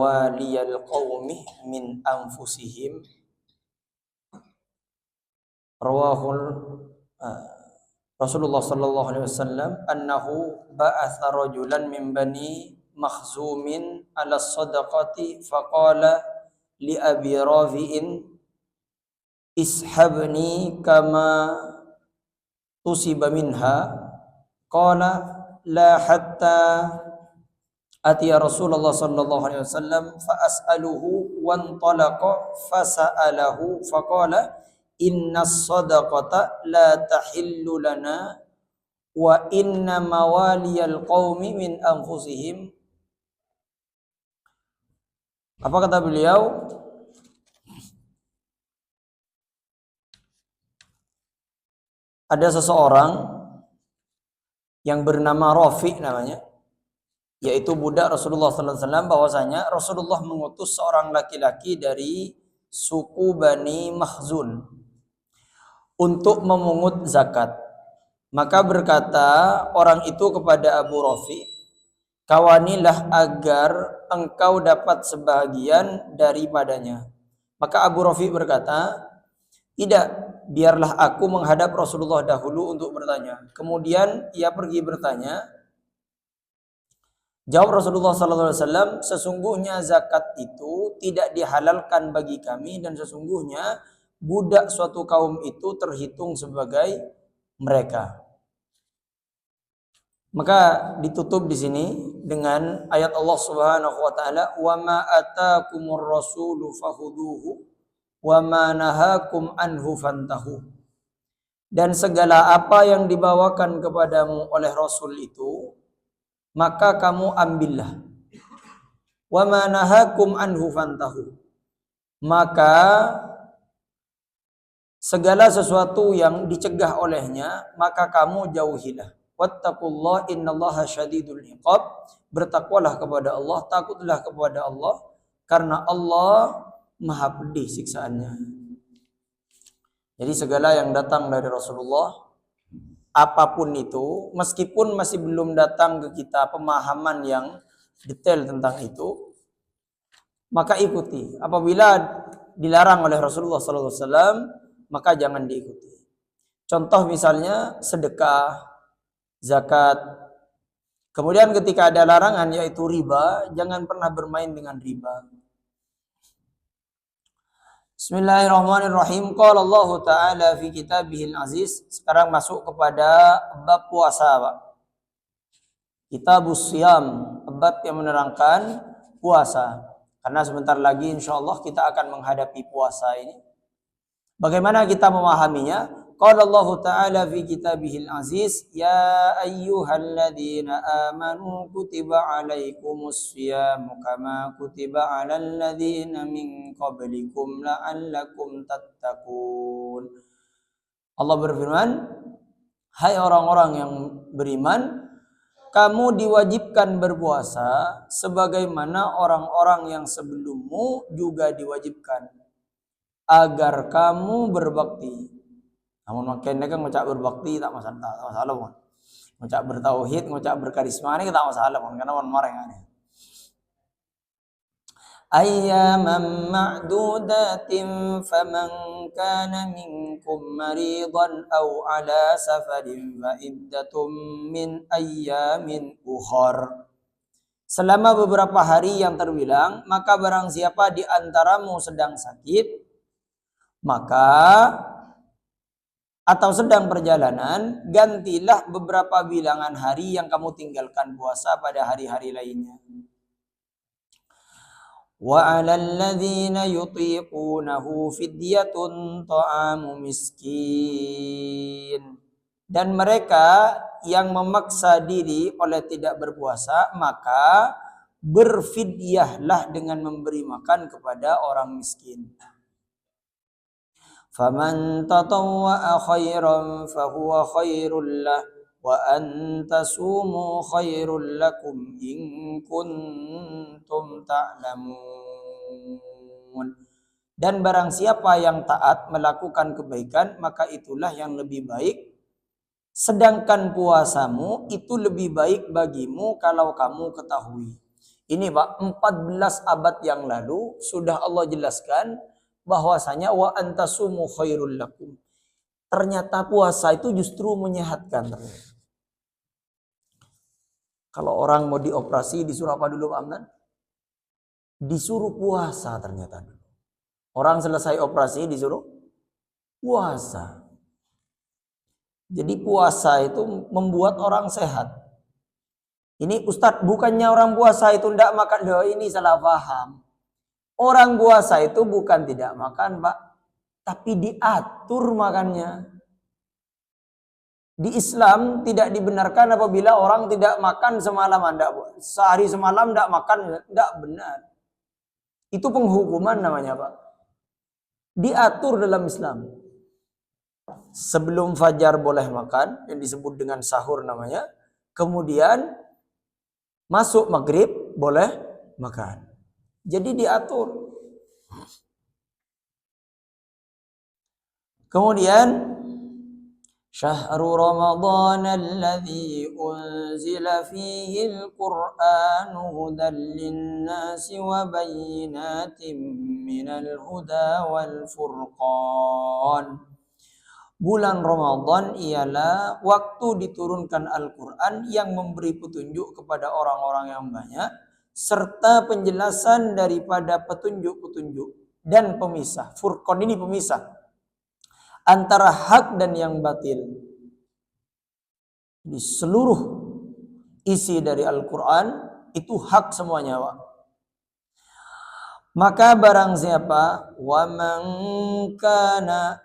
mawaliyal qaumi min anfusihim. Rawahul Rasulullah sallallahu alaihi wasallam annahu ba'atha rajulan min bani Makhzumin ala sadaqati faqala li Abi Rafi'in ishabni kama tusiba minha qala la hatta atiya Rasulullah sallallahu alaihi wasallam fa as'aluhu wan talaqa fasa'alahu faqala innas sadaqata la tahillu lana wa inna mawaliyal qaumi min anfusihim. Apa kata beliau? Ada seseorang yang bernama Rafi namanya, yaitu budak Rasulullah sallallahu alaihi wasallam, bahwasanya Rasulullah mengutus seorang laki-laki dari suku Bani Makhzun untuk memungut zakat. Maka berkata orang itu kepada Abu Rafi, kawanilah agar engkau dapat sebahagian daripadanya. Maka Abu Rafi berkata, tidak, biarlah aku menghadap Rasulullah dahulu untuk bertanya. Kemudian ia pergi bertanya. Jawab Rasulullah SAW, sesungguhnya zakat itu tidak dihalalkan bagi kami dan sesungguhnya budak suatu kaum itu terhitung sebagai mereka. Maka ditutup di sini dengan ayat Allah Subhanahu wa taala, "Wa ma atakumur rasulu fakhudhuhu wa ma nahakum anhu fantahu." Dan segala apa yang dibawakan kepadamu oleh Rasul itu, maka kamu ambillah. Wa ma nahakum anhu fantahu. Maka segala sesuatu yang dicegah olehnya, maka kamu jauhilah. Wattaqullah innallaha syadidul iqab. Bertakwalah kepada Allah, takutlah kepada Allah, karena Allah maha pedih siksaannya. Jadi segala yang datang dari Rasulullah, apapun itu, meskipun masih belum datang ke kita pemahaman yang detail tentang itu, maka ikuti. Apabila dilarang oleh Rasulullah SAW, maka jangan diikuti. Contoh misalnya sedekah, zakat. Kemudian ketika ada larangan yaitu riba, jangan pernah bermain dengan riba. Bismillahirrahmanirrahim. Qala Allah Ta'ala fi kitabihil aziz. Sekarang masuk kepada bab puasa, Pak. Kitabus Siyam, bab yang menerangkan puasa. Karena sebentar lagi insyaallah kita akan menghadapi puasa ini. Bagaimana kita memahaminya? Qala Allah Ta'ala fi kitabihil aziz, ya ayyuhalladzina amanu kutiba alaikumus siyamu kama kutiba alal ladzina min qablikum la'allakum tattaqun. Allah berfirman, hai orang-orang yang beriman, kamu diwajibkan berpuasa sebagaimana orang-orang yang sebelummu juga diwajibkan agar kamu berbakti. Namun makanya kan ngocak berbakti tak masalah pun. Ngocak bertauhid, ngocak berkarisma ini tak masalah pun, karena orang marah yang aneh. Ayyaman ma'dudatin faman kana minkum maridan aw ala safarin fa iddatum min ayyamin ukhar. Selama beberapa hari yang terbilang, maka barang siapa di antaramu sedang sakit, maka atau sedang perjalanan, gantilah beberapa bilangan hari yang kamu tinggalkan puasa pada hari-hari lainnya. Wa 'alal ladzina yutiqunahu fidyatun ta'amu miskin. Dan mereka yang memaksa diri oleh tidak berpuasa, maka berfidyahlah dengan memberi makan kepada orang miskin. Faman tatawwa'a khairan fahuwa khairul lah wa antasumu khairul lakum in kuntum ta'lamun. Dan barang siapa yang taat melakukan kebaikan, maka itulah yang lebih baik. Sedangkan puasamu itu lebih baik bagimu kalau kamu ketahui. Ini Pak, 14 abad yang lalu sudah Allah jelaskan bahwasanya wa antasumu khairul lakum. Ternyata puasa itu justru menyehatkan. Kalau orang mau dioperasi disuruh apa dulu Pak Amnan? Disuruh puasa ternyata. Orang selesai operasi disuruh puasa. Jadi puasa itu membuat orang sehat. Ini Ustadz, bukannya orang puasa itu tidak makan. Loh, ini salah paham. Orang puasa itu bukan tidak makan Pak, tapi diatur makannya. Di Islam tidak dibenarkan apabila orang tidak makan semalaman, sehari semalam tidak makan, tidak benar. Itu penghukuman namanya Pak. Diatur dalam Islam. Sebelum fajar boleh makan, yang disebut dengan sahur namanya. Kemudian masuk maghrib boleh makan. Jadi diatur. Kemudian شهر رمضان الذي أنزل فيه القرآن هدى للناس وبينات من الهدى والفرقان. Bulan Ramadan ialah waktu diturunkan Al-Quran yang memberi petunjuk kepada orang-orang yang banyak, serta penjelasan daripada petunjuk-petunjuk dan pemisah. Furqan ini pemisah antara hak dan yang batil. Di seluruh isi dari Al-Quran itu hak semuanya Pak. Maka barang siapa wa man kana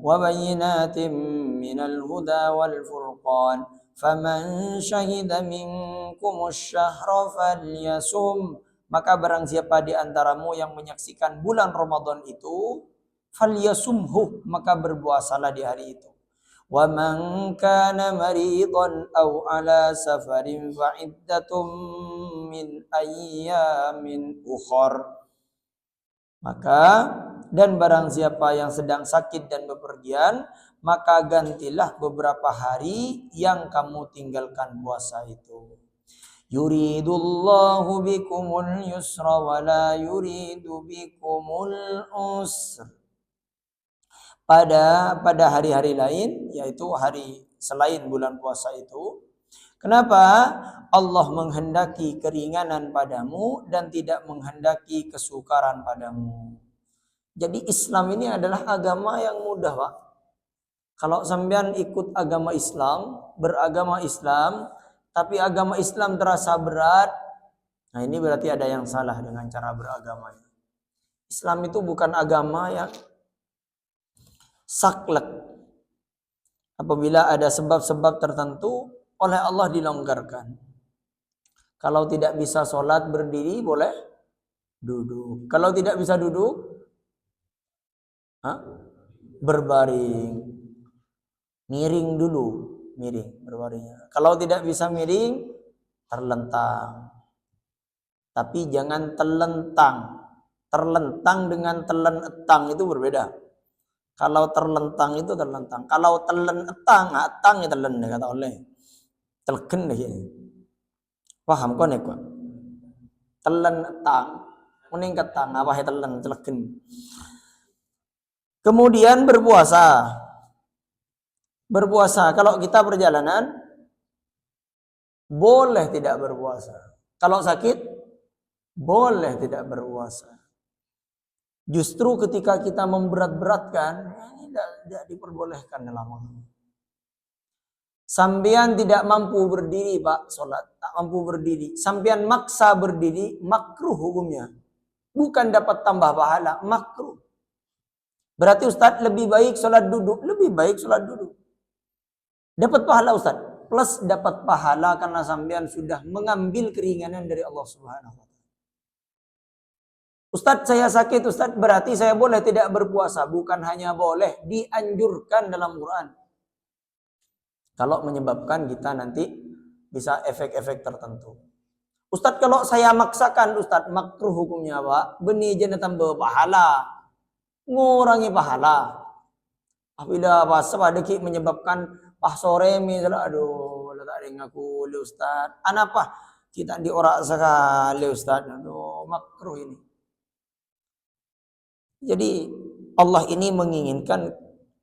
wa bayyinatin minal huda wal furqan faman syahida minkumus syahra falyasum, maka barang siapa di antaramu yang menyaksikan bulan Ramadan itu falyasumhu, maka berpuasalah di hari itu. Wa man kana maridan aw ala safarin fa iddatum min ayyamin ukhar. Maka dan barang siapa yang sedang sakit dan bepergian, maka gantilah beberapa hari yang kamu tinggalkan puasa itu. Yuridullahu bikumul yusra wa la yuridu bikumul usra. Pada hari-hari lain, yaitu hari selain bulan puasa itu. Kenapa? Allah menghendaki keringanan padamu dan tidak menghendaki kesukaran padamu. Jadi Islam ini adalah agama yang mudah Pak. Kalau sampean ikut agama Islam, beragama Islam, tapi agama Islam terasa berat, nah ini berarti ada yang salah dengan cara beragamanya. Islam itu bukan agama yang saklek. Apabila ada sebab-sebab tertentu oleh Allah dilonggarkan. Kalau tidak bisa sholat berdiri boleh duduk. Kalau tidak bisa duduk berbaring. Miring dulu, miring berbaringnya. Kalau tidak bisa miring terlentang. Tapi jangan telentang. Terlentang dengan telen etang itu berbeda. Kalau terlentang itu terlentang. Kalau telen etang ya telen kata oleh. Telken deh ini. Paham kau nek kok? Telen etang, kuning ketang apa ya telen telken. Kemudian berpuasa. Berpuasa kalau kita perjalanan boleh tidak berpuasa. Kalau sakit boleh tidak berpuasa. Justru ketika kita memberat-beratkan, ini tidak diperbolehkan dalam agama. Sampean tidak mampu berdiri Pak, sholat, tak mampu berdiri. Sampean maksa berdiri, makruh hukumnya. Bukan dapat tambah pahala, makruh. Berarti Ustadz lebih baik sholat duduk, lebih baik sholat duduk. Dapat pahala Ustadz, plus dapat pahala karena sampean sudah mengambil keringanan dari Allah Subhanahu wa taala. Ustadz saya sakit, Ustadz berarti saya boleh tidak berpuasa. Bukan hanya boleh, dianjurkan dalam Quran. Kalau menyebabkan kita nanti bisa efek-efek tertentu. Ustadz kalau saya maksakan, Ustadz makruh hukumnya Pak. Benih jenis tambah pahala. Ngurangi pahala. Apabila puasa pada menyebabkan sore misalnya, aduh tak ada ngaku Ustadz. Anapa? Kita diorak sekali Ustaz. Aduh, makruh ini. Jadi Allah ini menginginkan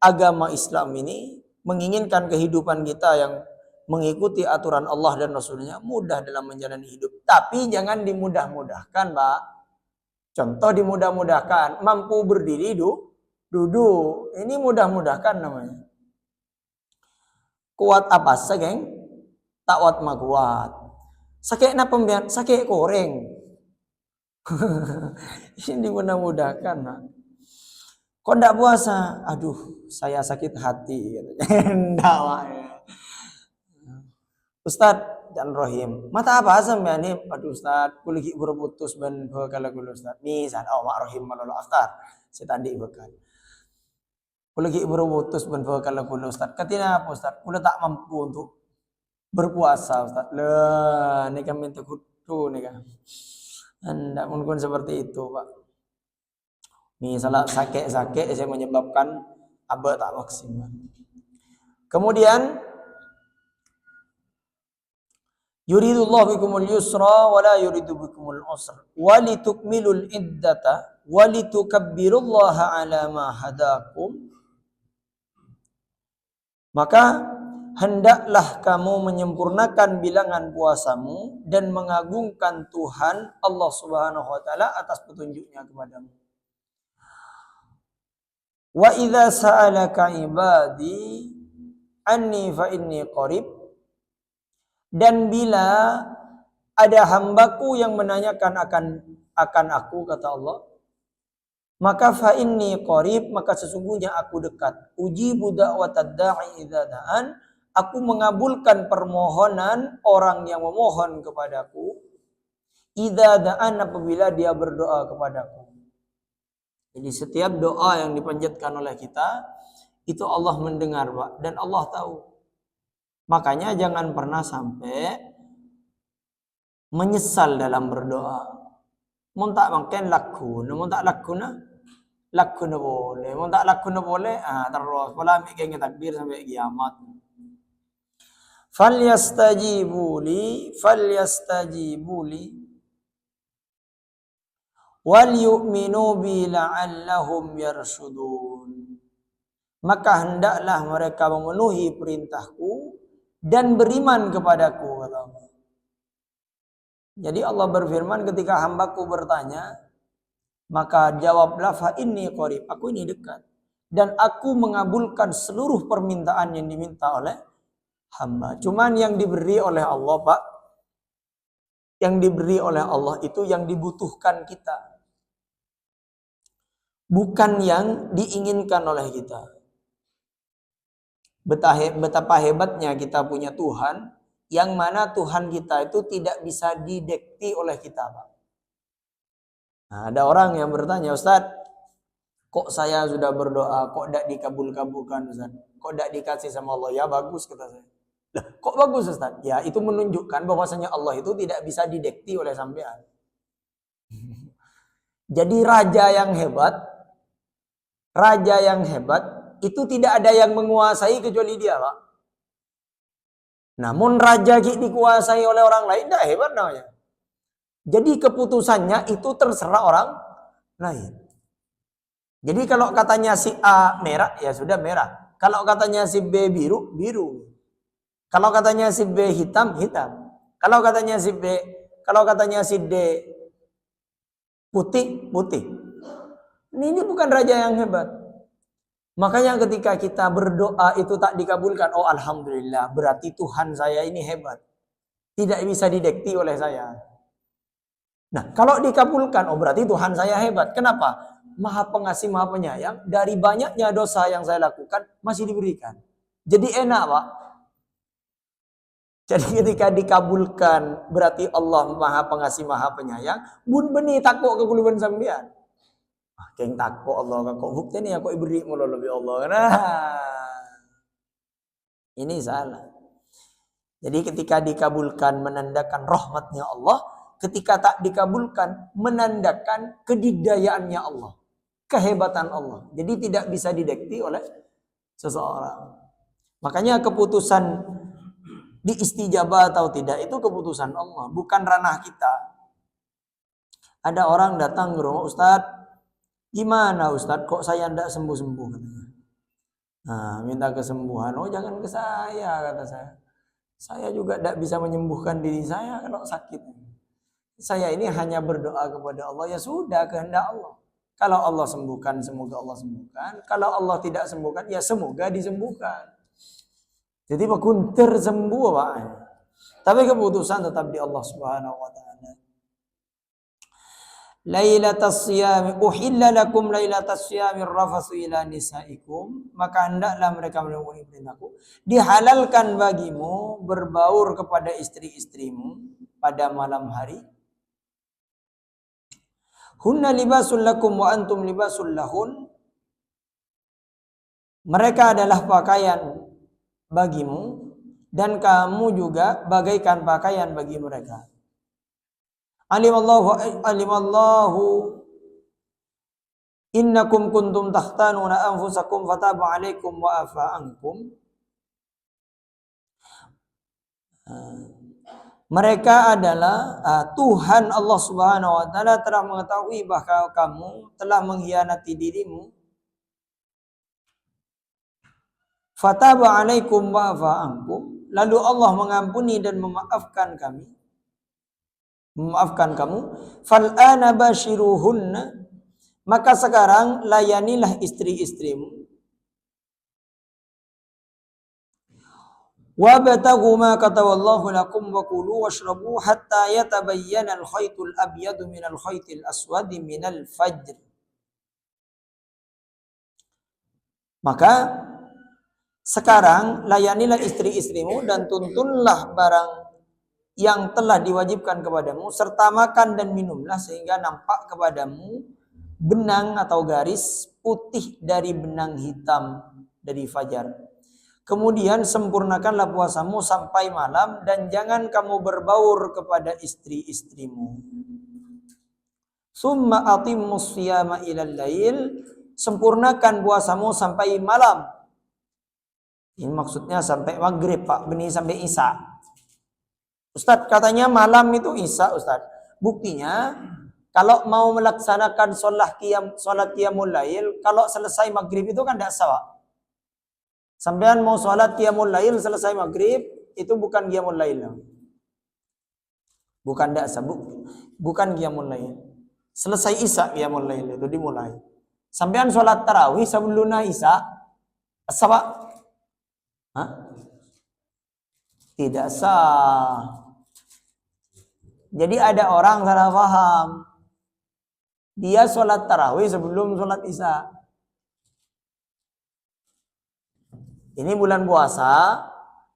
agama Islam ini, menginginkan kehidupan kita yang mengikuti aturan Allah dan Rasulnya mudah dalam menjalani hidup. Tapi jangan dimudah-mudahkan, Pak. Contoh dimudah-mudahkan, mampu berdiri duduk. Ini mudah-mudahkan namanya. Kuat apa sih, geng? Tak kuat mah kuat. Sakit apa pembian? Sakit koreng. Ini mudah-mudahkan, Pak. Kok ndak puasa? Aduh, saya sakit hati. Ndak, Pak. Ustadz dan Rohim, mata apa asam ya nih? Aduh Ustadz, kulit berputus ben kalau kulit Ustadz. Misal, oh Mak Rohim malah aftar. Saya tadi bekal. Kulit berputus ben kalau kulit Ustadz. Katanya apa Ustadz? Kulit tak mampu untuk berpuasa Ustadz. Lah, ini kami kudu nih kan. Anda mungkin seperti itu Pak. Misalnya sakit saya menyebabkan abah tak maksimal. Kemudian yuridullahu bikumul yusra wa la yuridu bikumul usra wa litukmilul iddata wa litukabbirullaha ala ma hadakum. Maka hendaklah kamu menyempurnakan bilangan puasamu dan mengagungkan Tuhan Allah Subhanahu wa taala atas petunjuknya kepadamu. Wa idza sa'alaka ibadi anni fa inni qarib. Dan bila ada hambaku yang menanyakan akan aku, kata Allah, maka fa inni qarib, maka sesungguhnya aku dekat. Ujibu da'watad da'i idza da'an, aku mengabulkan permohonan orang yang memohon kepadaku. Idza da'an, apabila dia berdoa kepadaku. Jadi setiap doa yang dipanjatkan oleh kita itu Allah mendengar, Pak, dan Allah tahu. Makanya jangan pernah sampai menyesal dalam berdoa. Mun tak mungkin lakuna boleh. Mun tak lakuna boleh, terus pola mikirnya takbir sampai kiamat. Falyastajibuli wal yu'minu bi la'allahum yarshudun. Maka hendaklah mereka memenuhi perintahku dan beriman kepadaku, kata Allah. Jadi Allah berfirman ketika hambaku bertanya, maka jawablah fa inni qarib, aku ini dekat dan aku mengabulkan seluruh permintaan yang diminta oleh hamba. Cuman yang diberi oleh Allah, Pak, yang diberi oleh Allah itu yang dibutuhkan kita, bukan yang diinginkan oleh kita. Betapa hebatnya kita punya Tuhan, yang mana Tuhan kita itu tidak bisa didekti oleh kita, Pak. Nah, ada orang yang bertanya, Ustadz, kok saya sudah berdoa, kok tidak dikabulkan Ustadz? Kok tidak dikasih sama Allah? Ya bagus, kata saya. Lah, kok bagus Ustadz? Ya itu menunjukkan bahwasanya Allah itu tidak bisa didekti oleh sampean. Jadi raja yang hebat itu tidak ada yang menguasai kecuali dia, Pak. Namun raja dikuasai oleh orang lain, tidak hebat namanya. Jadi keputusannya itu terserah orang lain. Jadi kalau katanya si A merah, ya sudah merah. Kalau katanya si B biru, biru. Kalau katanya si B hitam, hitam. Kalau katanya si D putih, putih. Ini bukan raja yang hebat. Makanya ketika kita berdoa itu tak dikabulkan, oh alhamdulillah, berarti Tuhan saya ini hebat. Tidak bisa didekti oleh saya. Nah, kalau dikabulkan, oh berarti Tuhan saya hebat. Kenapa? Maha pengasih, maha penyayang. Dari banyaknya dosa yang saya lakukan, masih diberikan. Jadi enak, Pak. Jadi ketika dikabulkan, berarti Allah maha pengasih, maha penyayang. Bun benih takut ke kuluban sambian. Keng takut Allah, kok bukti nih aku ibri mulu lebih Allah. Nah, ini salah. Jadi ketika dikabulkan menandakan rahmatnya Allah, ketika tak dikabulkan menandakan kedidayaannya Allah, kehebatan Allah. Jadi tidak bisa didekti oleh seseorang. Makanya keputusan diistijabah atau tidak itu keputusan Allah, bukan ranah kita. Ada orang datang ke rumah, Ustadz, gimana Ustadz, kok saya tidak sembuh-sembuh katanya. Nah, minta kesembuhan. Oh, jangan ke saya, kata saya. Saya juga tidak bisa menyembuhkan diri saya kalau sakit. Saya ini hanya berdoa kepada Allah, ya sudah, kehendak Allah. Kalau Allah sembuhkan, semoga Allah sembuhkan. Kalau Allah tidak sembuhkan, ya semoga disembuhkan. Jadi Pak Kunter sembuh Pak. Tapi keputusan tetap di Allah Subhanahu wa taala. Lailatas siyam uhilla lakum lailatas siyamir rafatsu ila nisaikum, maka hendaklah mereka memenuhi perintahku, dihalalkan bagimu berbaur kepada istri-istrimu pada malam hari. Hunna libasul lakum wa antum libasul lahun. Mereka adalah pakaian bagimu dan kamu juga bagaikan pakaian bagi mereka. Alimallahu innakum kuntum takhtanuna anfusakum fataba alaikum wa afa ankum. Mereka adalah Tuhan Allah Subhanahu wa taala telah mengetahui bahwa kamu telah mengkhianati dirimu. Fataba alaikum wa afa ankum. Lalu Allah mengampuni dan memaafkan kami. Memaafkan kamu. Fal'ana bashiruhunna. Maka sekarang layanilah istri-istrimu. Wabtaghu ma kataballahu lakum wa kulu washrabu hatta yatabayyana al-khaytul abyadu minal khaytil aswadi minal fajr. Maka sekarang layanilah istri-istrimu dan tuntunlah barang yang telah diwajibkan kepadamu serta makan dan minumlah sehingga nampak kepadamu benang atau garis putih dari benang hitam dari fajar. Kemudian sempurnakanlah puasamu sampai malam dan jangan kamu berbaur kepada istri-istrimu. Summa atimmus siyama ilal lail. Sempurnakan puasamu sampai malam. Ini maksudnya sampai maghrib Pak, benih sampai isya. Ustadz katanya malam itu isya Ustadz. Buktinya kalau mau melaksanakan sholat qiyamul lail, kalau selesai maghrib itu kan tidak sah. Sampean mau sholat qiyamul lail selesai maghrib, itu bukan qiyamul lail. Bukan daksa, bukan qiyamul lail. Selesai isya qiyamul lail itu dimulai. Sampean sholat tarawih sebelum isya, sah Pak? Hah? Tidak sah. Jadi ada orang salah paham. Dia sholat tarawih sebelum sholat isya. Ini bulan puasa,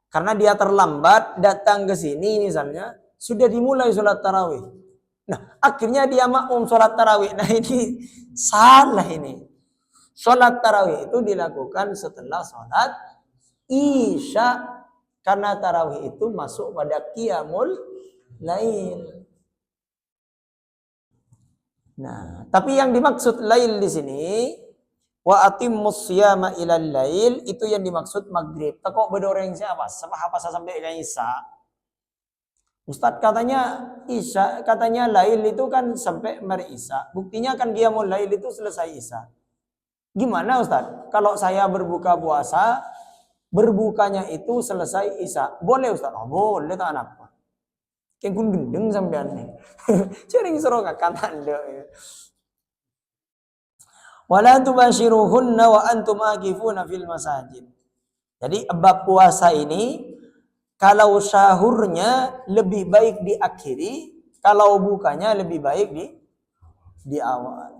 karena dia terlambat datang ke sini misalnya, sudah dimulai sholat tarawih. Nah, akhirnya dia makmum sholat tarawih. Nah, ini salah ini. Sholat tarawih itu dilakukan setelah sholat isya. Karena tarawih itu masuk pada qiyamul lail. Nah, tapi yang dimaksud lail di sini, wa atimmus siyama ilal lail, itu yang dimaksud maghrib. Kok bedoreng siapa? Apa sampai ke isya? Ustadz katanya isya, katanya lail itu kan sampai isya. Buktinya kan qiyamul lail itu selesai isya. Gimana Ustadz? Kalau saya berbuka puasa, berbukanya itu selesai isya. Boleh Ustadz? Oh, boleh tak apa. Kayak kun gendeng sampean nih. Cering suruh kakak tanda. Wala tubashiruhunna wa antum aqifuna fil masajid. Jadi bab puasa ini kalau sahurnya lebih baik diakhiri, kalau bukanya lebih baik di awal.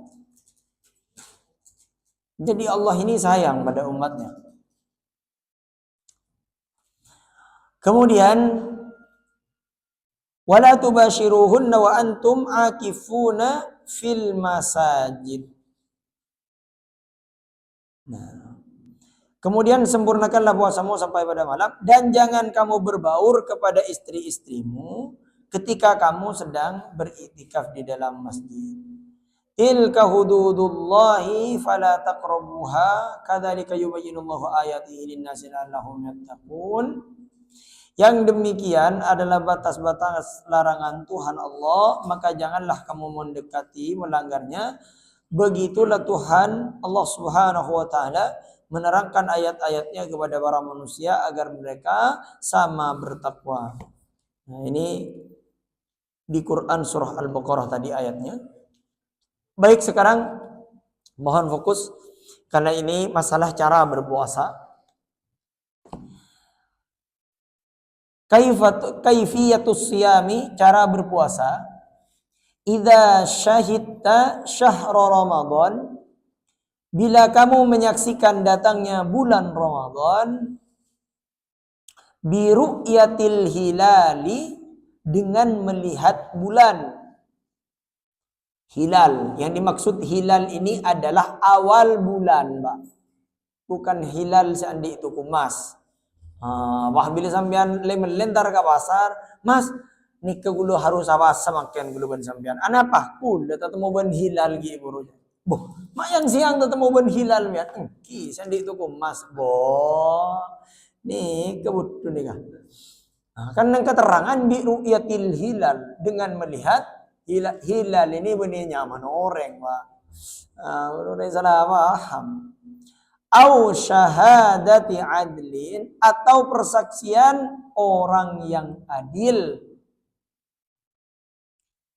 Jadi Allah ini sayang pada umatnya. Kemudian wala tubashiruhunna wa antum aqifuna fil masajid. Nah, kemudian sempurnakanlah puasamu sampai pada malam dan jangan kamu berbaur kepada istri-istrimu ketika kamu sedang beriktikaf di dalam masjid. Tilka hududullahi fala taqrabuha kadzalika yubayyinullahu ayatihi lin-nasi la'allahum yattaqun. Yang demikian adalah batas-batas larangan Tuhan Allah, maka janganlah kamu mendekati melanggarnya. Begitulah Tuhan Allah Subhanahu wa taala menerangkan ayat-ayatnya kepada para manusia agar mereka sama bertakwa. Nah, ini di Quran surah Al-Baqarah tadi ayatnya. Baik, sekarang mohon fokus karena ini masalah cara berpuasa. Kaifiyatus siyami, cara berpuasa. Idza syahidta syahra Ramadan, bila kamu menyaksikan datangnya bulan Ramadan, bi ru'yatil hilali, dengan melihat bulan. Hilal, yang dimaksud hilal ini adalah awal bulan, Pak. Bukan hilal seandi itu kumas. Wah, bila sampean melentar ke pasar, Mas, ni ke gulu harus awas semakin gulu ban sampean. Anapa? Kuda tetemu ban hilal gi burunya. Boh, mak yang siang tetemu ban hilal mian. Ki seandi itu kumas, boh. Nih kebutuh nih kan. Kan yang keterangan bi ru'yatil hilal, dengan melihat hilal ini benih nyaman orang, Pak. Udah salah paham. Au syahadati adlin, atau persaksian orang yang adil.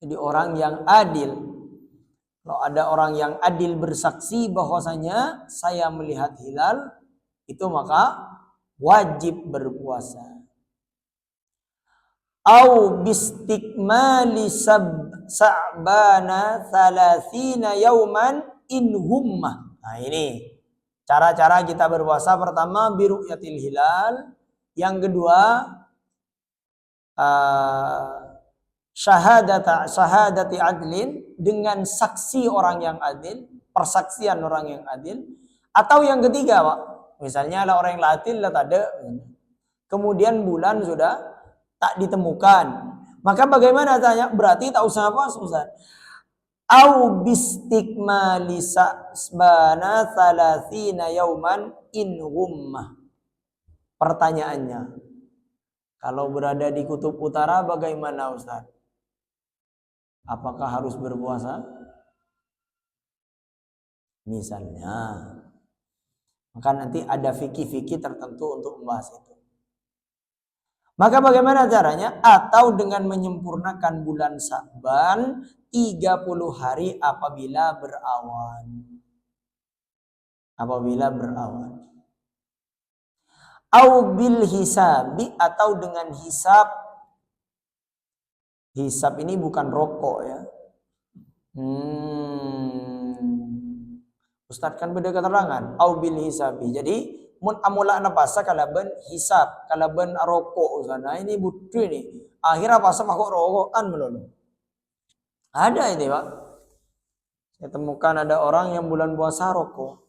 Jadi orang yang adil. Kalau ada orang yang adil bersaksi bahwasanya saya melihat hilal, itu maka wajib berpuasa. Au bistikmali sa'bana 30 yauman in hummah. Nah, ini cara-cara kita berpuasa. Pertama, biru'yatil hilal. Yang kedua, syahadati adlin, dengan saksi orang yang adil, persaksian orang yang adil. Atau yang ketiga, Pak, misalnya lah orang yang adil lah tak ada, kemudian bulan sudah tak ditemukan, maka bagaimana tanya? Berarti tak usah apa, Ustaz. Au bistikmali sa'bana 30 yauman in hummah. Pertanyaannya, kalau berada di kutub utara bagaimana, Ustaz? Apakah harus berpuasa? Misalnya. Maka nanti ada fikih-fikih tertentu untuk membahas itu. Maka bagaimana caranya? Atau dengan menyempurnakan bulan Sa'ban 30 hari apabila berawan. Apabila berawan. Au bil hisabi, atau dengan hisab. Hisab ini bukan rokok ya. Ustaz kan beda keterangan. Au bil hisabi. Jadi mun amula napasa kalaban hisab, kalaban rokok sana ini butuh ini. Akhirnya pas makok rokokan melulu. Ada ini, Pak. Saya temukan ada orang yang bulan puasa rokok.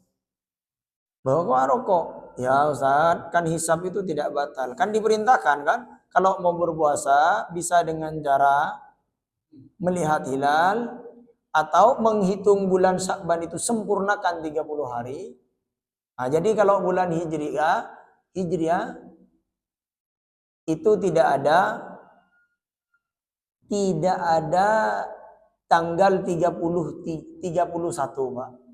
Bawa rokok. Ya Ustaz, kan hisab itu tidak batal. Kan diperintahkan kan, kalau mau berpuasa bisa dengan cara melihat hilal atau menghitung bulan Sya'ban itu sempurnakan 30 hari. Nah, jadi kalau bulan Hijriah itu tidak ada tanggal 31, Pak.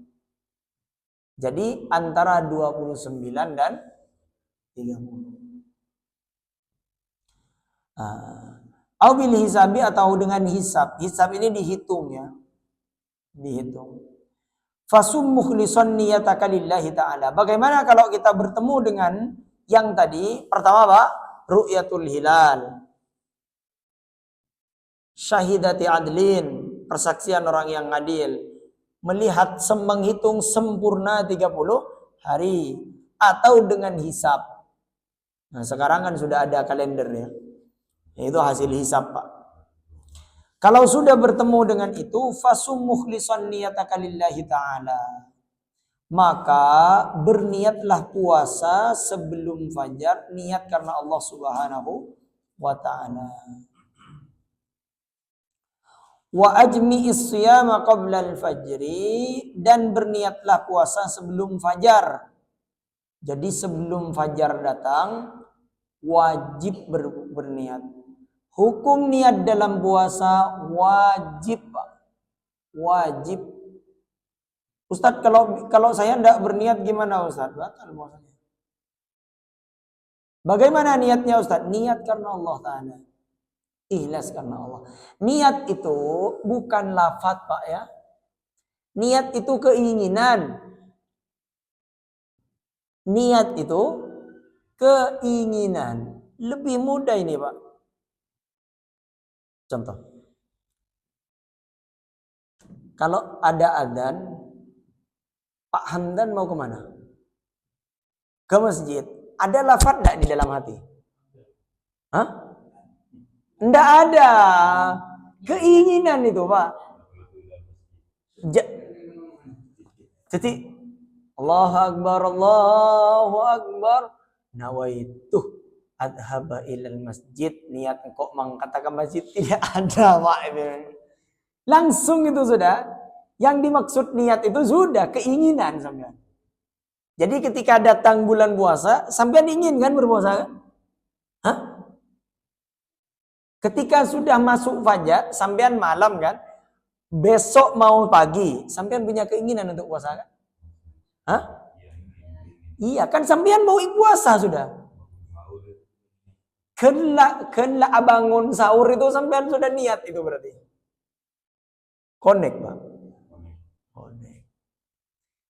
Jadi antara 29 dan 30. Bil hisabi, atau dengan hisab. Hisab ini dihitung ya. Dihitung. Fasum mukhlishan niyataka lillahi ta'ala. Bagaimana kalau kita bertemu dengan yang tadi? Pertama, Pak, ru'yatul hilal. Syahidati adlin, persaksian orang yang adil. Melihat, menghitung sempurna 30 hari. Atau dengan hisab. Nah, sekarang kan sudah ada kalender ya. Itu hasil hisab, Pak. Kalau sudah bertemu dengan itu, fasum mukhlishan niyataka lillahi ta'ala. Maka berniatlah puasa sebelum fajar, niat karena Allah Subhanahu wa ta'ala. Wa ajmi'is siyama qabla al-fajri, dan berniatlah puasa sebelum fajar. Jadi sebelum fajar datang, wajib berniat. Hukum niat dalam puasa wajib, Pak. Wajib. Ustadz, kalau saya tidak berniat gimana Ustadz? Batal puasanya. Bagaimana niatnya Ustadz? Niat karena Allah Ta'ala. Ikhlas karena Allah. Niat itu bukan lafaz, Pak, ya. Niat itu keinginan. Niat itu keinginan. Lebih mudah ini, Pak. Contoh. Kalau ada adzan, Pak Hamdan mau kemana? Ke masjid. Ada lafaz enggak di dalam hati? Hah? Enggak ada. Keinginan itu, Pak. Jadi Allahu Akbar, Allahu Akbar. Nawaitu adhaba ilal masjid. Niat kok mengatakan masjid tidak ada, Pak. Langsung itu sudah. Yang dimaksud niat itu sudah keinginan sampean. Jadi ketika datang bulan puasa, sampean ingin kan berpuasa kan? Hah? Ketika sudah masuk fajar, sampean malam kan? Besok mau pagi, sampean punya keinginan untuk puasa kan? Hah? Iya, kan sampean mau puasa sudah. Kena bangun sahur itu sampean sudah niat itu berarti. Connect, Pak. Connect.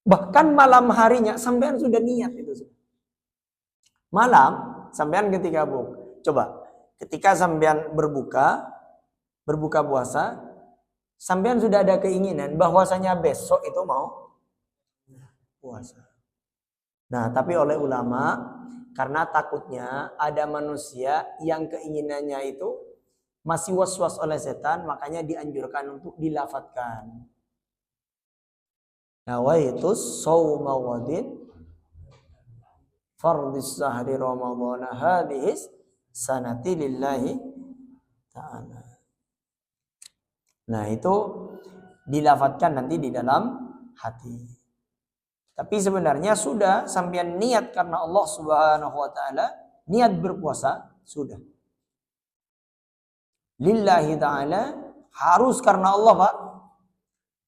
Bahkan malam harinya sampean sudah niat itu. Malam sampean ketika coba ketika sampean berbuka puasa, sampean sudah ada keinginan bahwasanya besok itu mau puasa. Nah, tapi oleh ulama karena takutnya ada manusia yang keinginannya itu masih was-was oleh setan, makanya dianjurkan untuk dilafatkan. Nawaitus shauma wadin fardhis sahri ramadhana hadhis sanati lillahi ta'ala. Nah, itu dilafatkan nanti di dalam hati. Tapi sebenarnya sudah sampean niat karena Allah Subhanahu wa taala, niat berpuasa sudah. Lillahi ta'ala, harus karena Allah, Pak.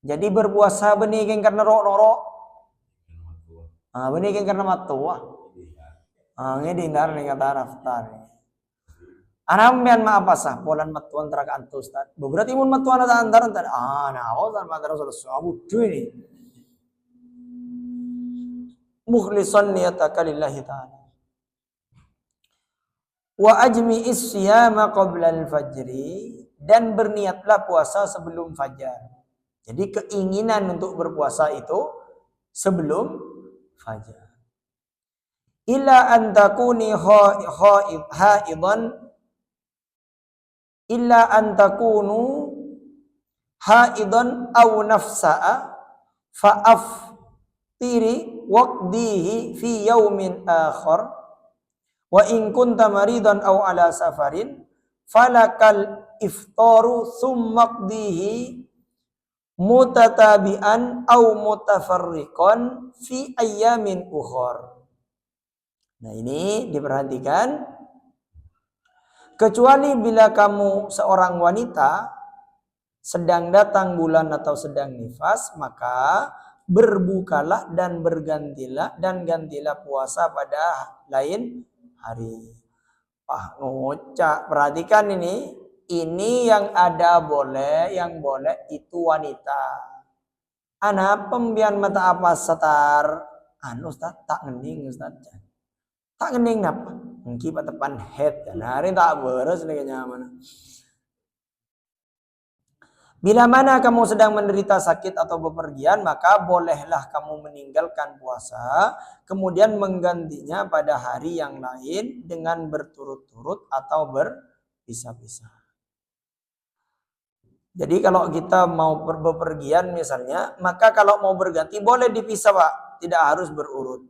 Jadi berpuasa benigeng karena rok-rok. Benigeng karena matuah. Ngeding dar nih kata raftar. Anambian maaf sah polan matuan teraga antus tad. Berarti mun matuan ada antaran tad. Nah, awal matuan terus abudu ini. Mukhlisan niyataka lillahi ta'ala. Wa ajmi isyama qabla al-fajri, dan berniatlah puasa sebelum fajar. Jadi keinginan untuk berpuasa itu sebelum fajar. Illa an takuni haidan illa an takunu haidan aw nafsa'a fa'aftiri waqdihi fi yaumin akhar. Wa in kunta maridan aw ala safarin falakal iftaru summa qdihi mutatabi'an aw mutafarriqan fi ayyamin ukhar. Nah, ini diperhatikan. Kecuali bila kamu seorang wanita sedang datang bulan atau sedang nifas, maka berbukalah dan gantilah puasa pada lain hari. Ngocak, perhatikan ini yang ada boleh, yang boleh itu wanita. Ana pembian mata apa setar? Ustaz tak ngening Ustaz. Tak ngening napa? Engki patepan head kan. Hari tak beres nih nyaman. Bila mana kamu sedang menderita sakit atau bepergian, maka bolehlah kamu meninggalkan puasa, kemudian menggantinya pada hari yang lain dengan berturut-turut atau berpisah-pisah. Jadi kalau kita mau bepergian misalnya, maka kalau mau berganti boleh dipisah, Pak, tidak harus berurut.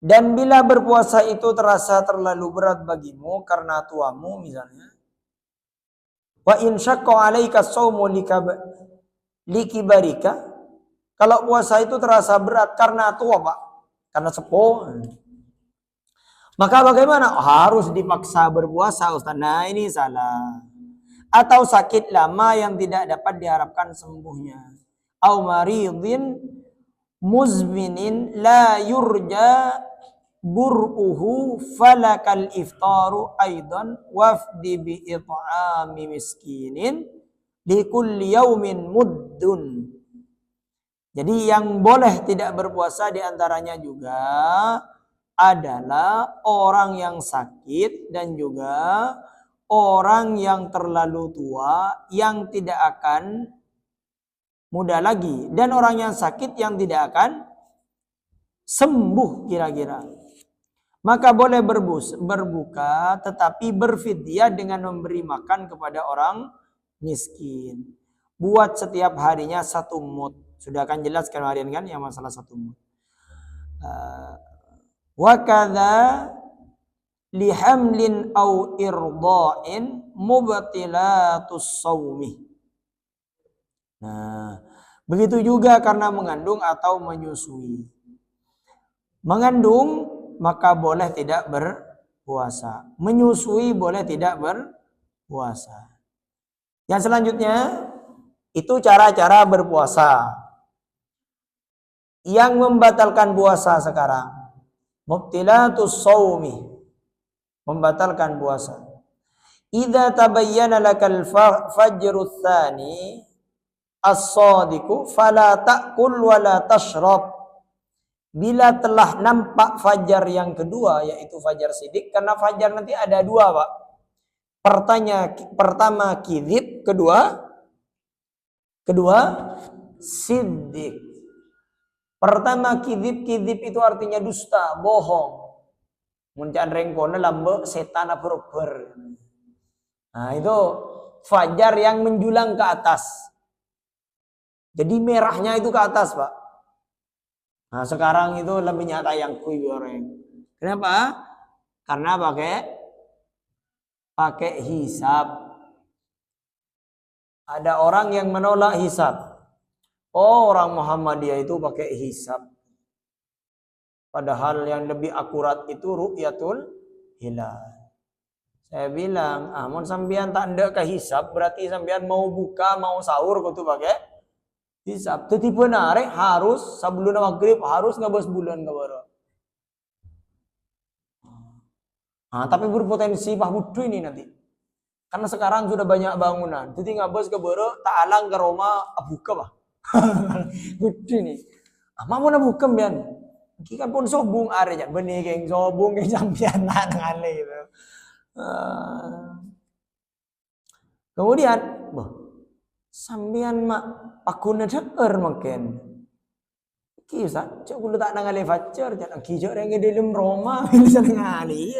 Dan bila berpuasa itu terasa terlalu berat bagimu karena tuamu misalnya, wa in syaqqa 'alaika shaumu likibarika, kalau puasa itu terasa berat karena tua, Pak, karena sepuh, Maka bagaimana? Harus dipaksa berpuasa, Ustaz. Nah, ini salah. Atau sakit lama yang tidak dapat diharapkan sembuhnya. Au maridin muzminin la yurja bur'uhu falakal iftaru aidan wafdi bi it'ami miskinin likulli yaumin muddun. Jadi yang boleh tidak berpuasa diantaranya juga adalah orang yang sakit dan juga orang yang terlalu tua yang tidak akan muda lagi, dan orang yang sakit yang tidak akan sembuh kira-kira. Maka boleh berbuka tetapi berfidyah dengan memberi makan kepada orang miskin. Buat setiap harinya 1 mud. Sudah akan jelas kemarin kan yang masalah 1 mud. Wa kadza lihamlin au irda'in mubtilatus shaumi. Nah, begitu juga karena mengandung atau menyusui. Mengandung maka boleh tidak berpuasa. Menyusui boleh tidak berpuasa. Yang selanjutnya itu cara-cara berpuasa. Yang membatalkan puasa sekarang. Mubtilatus shaumi. Membatalkan puasa. Idza tabayyana lakal fajrul tsani as-sadiqu fala ta'kul wa la tashrab. Bila telah nampak fajar yang kedua, yaitu fajar sidik, karena fajar nanti ada 2, Pak. Pertama kizib, kedua sidik. Pertama kizib itu artinya dusta, bohong. Muncan rengkona lambe setan aper-aper. Nah, itu fajar yang menjulang ke atas. Jadi merahnya itu ke atas, Pak. Nah, sekarang itu lebih nyata yang kui goreng. Kenapa? Karena pakai hisab. Ada orang yang menolak hisab. Oh, orang Muhammadiyah itu pakai hisab. Padahal yang lebih akurat itu ru'yatul hilal. Saya bilang, mun sampean tak ndak ke hisab, berarti sampean mau buka, mau sahur kudu pakai hisab. Tetapi benar harus sebelum maghrib harus ngabas bulan ke baru. Tapi berpotensi pahbudu ini nanti. Karena sekarang sudah banyak bangunan. Jadi ngabas ke baru tak alang ke Roma buka bah. Gede nih. Mau na buka bian. Kita pun sobung are jan benih geng sobung geng sampean ngale gitu. Kemudian, sambian mak aku nedeker makin. Ki Ustaz, cok kulo tak nangale fajar, jangan kijok yang di dalam Roma bisa ngali.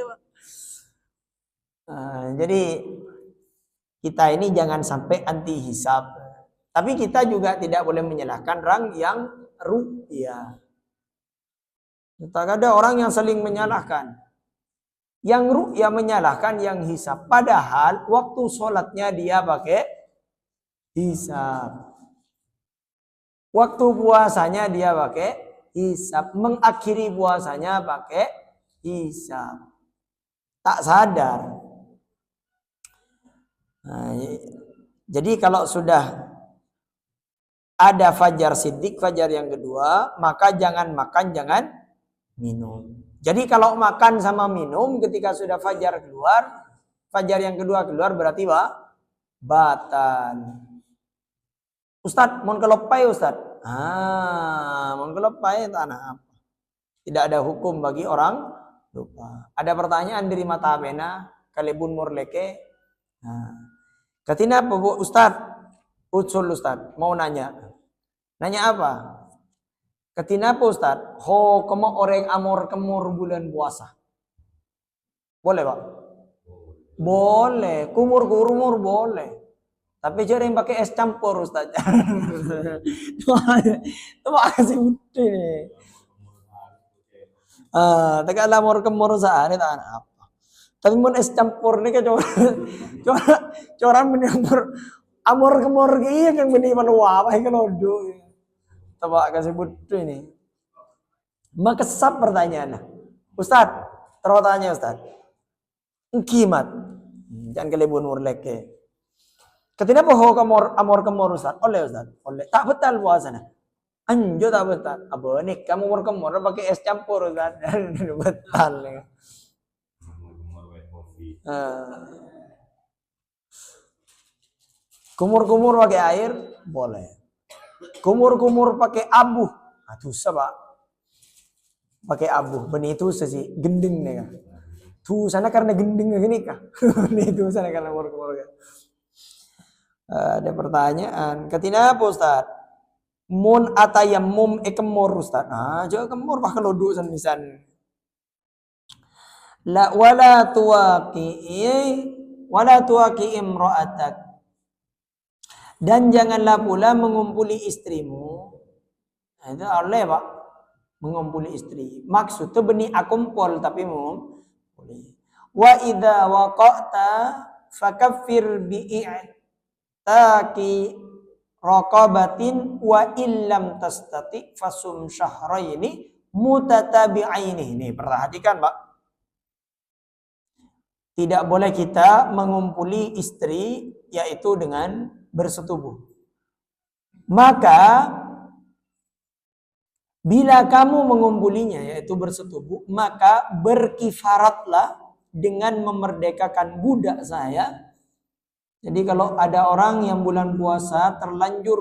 Jadi kita ini jangan sampai anti hisab. Tapi kita juga tidak boleh menyalahkan orang yang ru'ya. Tak ada orang yang saling menyalahkan. Yang ru'ya menyalahkan yang hisab. Padahal waktu sholatnya dia pakai hisab. Waktu puasanya dia pakai hisab. Mengakhiri puasanya pakai hisab. Tak sadar. Nah, jadi kalau sudah ada fajar siddiq, fajar yang kedua, maka jangan makan, jangan minum. Jadi kalau makan sama minum ketika sudah fajar keluar, fajar yang kedua keluar berarti batal. Ustadz, mau kelopai Ustadz? Mau kelopai tanah apa? Tidak ada hukum bagi orang lupa. Ada pertanyaan dari mata bena, kalibun murleke. Katina apa bu Ustadz? Usul Ustadz, mau nanya. Nanya apa? Katina apa Ustadz? Ho, kamu orang amor kemur bulan puasa. Boleh Pak? Boleh. Kumur boleh. Tapi jangan pakai es campur Ustadz. Itu makasih putih nih. Tegak amor kemur sehari tak apa. Tapi mun es campur nih kan coran menyampur amor kemur iya yang benih maluwa apa kalau do. Tebak kasih putih ini. Makesap pertanyaannya. Ustadz, Terus tanya Ustaz. Kimat. Jangan kelebon urleke. Ketika poho amor kemor Ustaz. Oleh Ustaz. Oleh. Tak betal puasanya. Anjo tak betal. Abonik kamu amor kemor pakai es campur Ustaz. Betal. Kumur-kumur pakai air boleh. Kumur-kumur pakai abu. Aduh Pak. Pakai abu. Benih itu sih gending nih. Tuh sana karena gending gini kah? Itu sana karena kumur-kumur. Ada pertanyaan. Ketina apa Ustaz? Mun atayamum kemur Ustaz. Nah, jangan kemur pak keloduk san-san. La wala tuwaqi imra'atak. Dan janganlah pula mengumpuli istrimu. Nah, itu oleh Pak. Mengumpuli istri. Maksudnya benih akumpul tapi mengumpuli. Wa idza waqa'ta fakaffir bi'itaki raqabatin wa illam tastati fasum syahraini mutatabi'aini. Nih perhatikan Pak. Tidak boleh kita mengumpuli istri yaitu dengan bersetubuh. Maka bila kamu mengumpulinya yaitu bersetubuh, maka berkifaratlah dengan memerdekakan budak saya. Jadi kalau ada orang yang bulan puasa terlanjur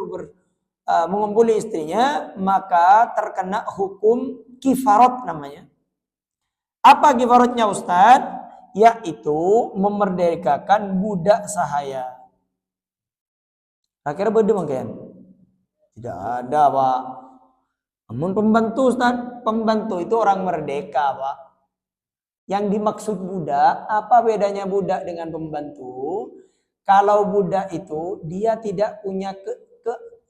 mengumpuli istrinya, maka terkena hukum kifarat namanya. Apa kifaratnya Ustadz? Yaitu memerdekakan budak sahaya. Akhirnya beda mungkin? Tidak ada Pak. Namun pembantu Ustaz, pembantu itu orang merdeka Pak. Yang dimaksud budak, apa bedanya budak dengan pembantu? Kalau budak itu dia tidak punya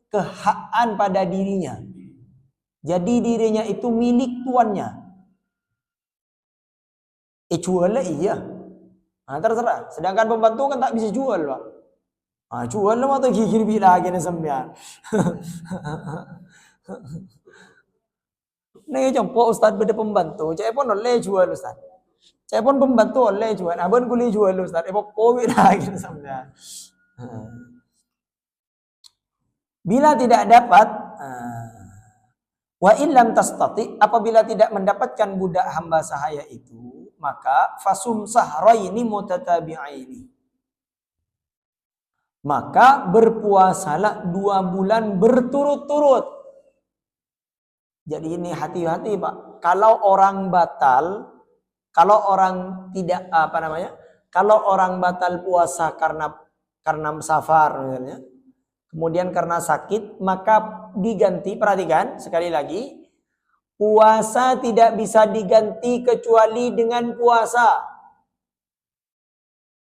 kehakan pada dirinya. Jadi dirinya itu milik tuannya. Jualnya iya. Nah, terserah. Sedangkan pembantu kan tak bisa jual Pak. Ah, jual lah atau gigir lagi nih sampean. Nih jompo Ustaz beda pembantu. Cek pun oleh jual Ustaz. Cek pun pembantu oleh jual. Abang kuli jual Ustaz. Kowi lagi nih sampean. Bila tidak dapat wa illam tastati, apabila tidak mendapatkan budak hamba sahaya itu, maka fasum sahraini mutatabi'aini. Maka berpuasalah 2 bulan berturut-turut. Jadi ini hati-hati Pak. Kalau orang batal, kalau orang tidak kalau orang batal puasa karena safar misalnya, kemudian karena sakit, maka diganti, perhatikan sekali lagi, puasa tidak bisa diganti kecuali dengan puasa.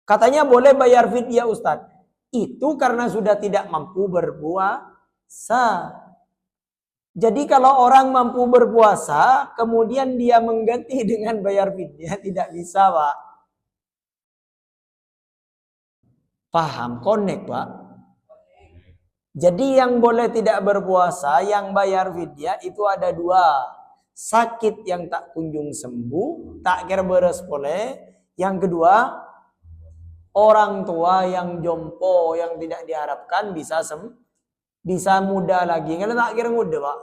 Katanya boleh bayar fidyah Ustaz. Itu karena sudah tidak mampu berpuasa. Jadi kalau orang mampu berpuasa, kemudian dia mengganti dengan bayar fidyah, tidak bisa Pak. Paham? Connect Pak. Jadi yang boleh tidak berpuasa, yang bayar fidyah itu ada 2. Sakit yang tak kunjung sembuh, tak kira beres boleh. Yang kedua, orang tua yang jompo yang tidak diharapkan bisa muda lagi. Kalau tak kira muda Pak.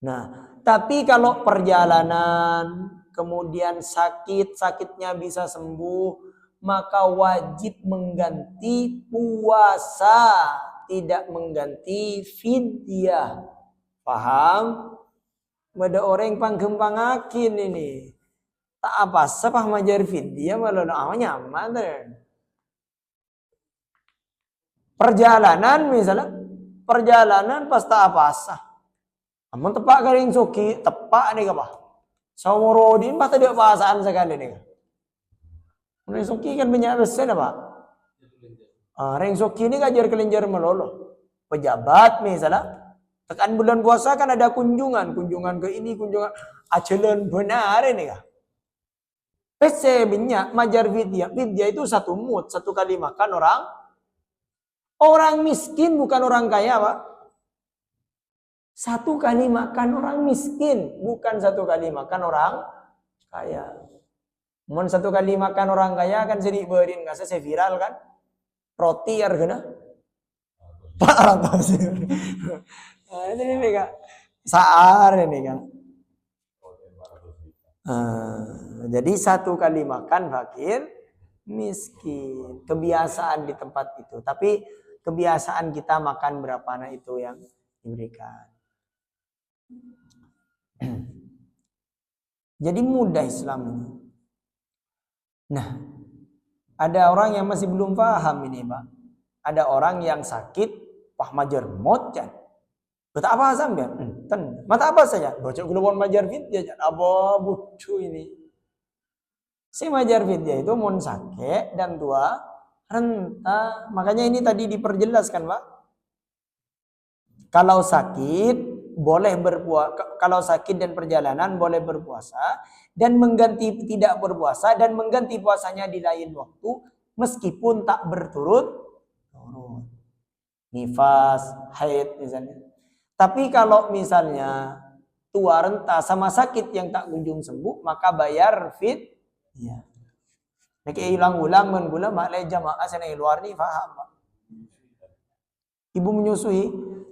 Nah, tapi kalau perjalanan kemudian sakitnya bisa sembuh, maka wajib mengganti puasa, tidak mengganti fidyah. Paham? Ada orang panggempangakin ini. Tak apa sepah majar fidyah malah namanya aman. Perjalanan misalnya, perjalanan pas tak apa sah. Amun tepak garing soki, tepak nih apa? Saurodin pas tidak bahasaan sekali nih. Ring soki kan banyak besen apa? Ring soki ini ngajar kelenjar melolo. Pejabat misalnya, tekan bulan puasa kan ada kunjungan ke ini, kunjungan ajalan benar ini kah? PC banyak majar fidyah itu satu mood, satu kali makan orang miskin bukan orang kaya Pak. Satu kali makan orang miskin, bukan satu kali makan orang Kaya. Mun satu kali makan orang kaya kan sedih berin, nggak saya viral kan? Roti hargana. Pak ratus. Ini kak. Saar ini kan. Jadi satu kali makan fakir miskin. Kebiasaan di tempat itu. Tapi kebiasaan kita makan berapa anak itu yang diberikan. Jadi mudah Islam ini. Nah, ada orang yang masih belum paham ini, Pak. Ada orang yang sakit, wah majar mojan. Betul apa sampean? Mata apa saja? Baca gulungan majar fitya, apa bucu ini? Si majar fitya itu mun sakit dan tua renta. Makanya ini tadi diperjelaskan, Pak. Kalau sakit boleh berpuasa, kalau sakit dan perjalanan boleh berpuasa dan mengganti tidak berpuasa dan mengganti puasanya di lain waktu meskipun tak berturut-turut. Nifas, haid misalnya. Tapi kalau misalnya tua renta sama sakit yang tak kunjung sembuh maka bayar fidyah. Nek ulang-ulang menggula maklai jamaah sana luar ni faham, Pak. Ibu menyusui.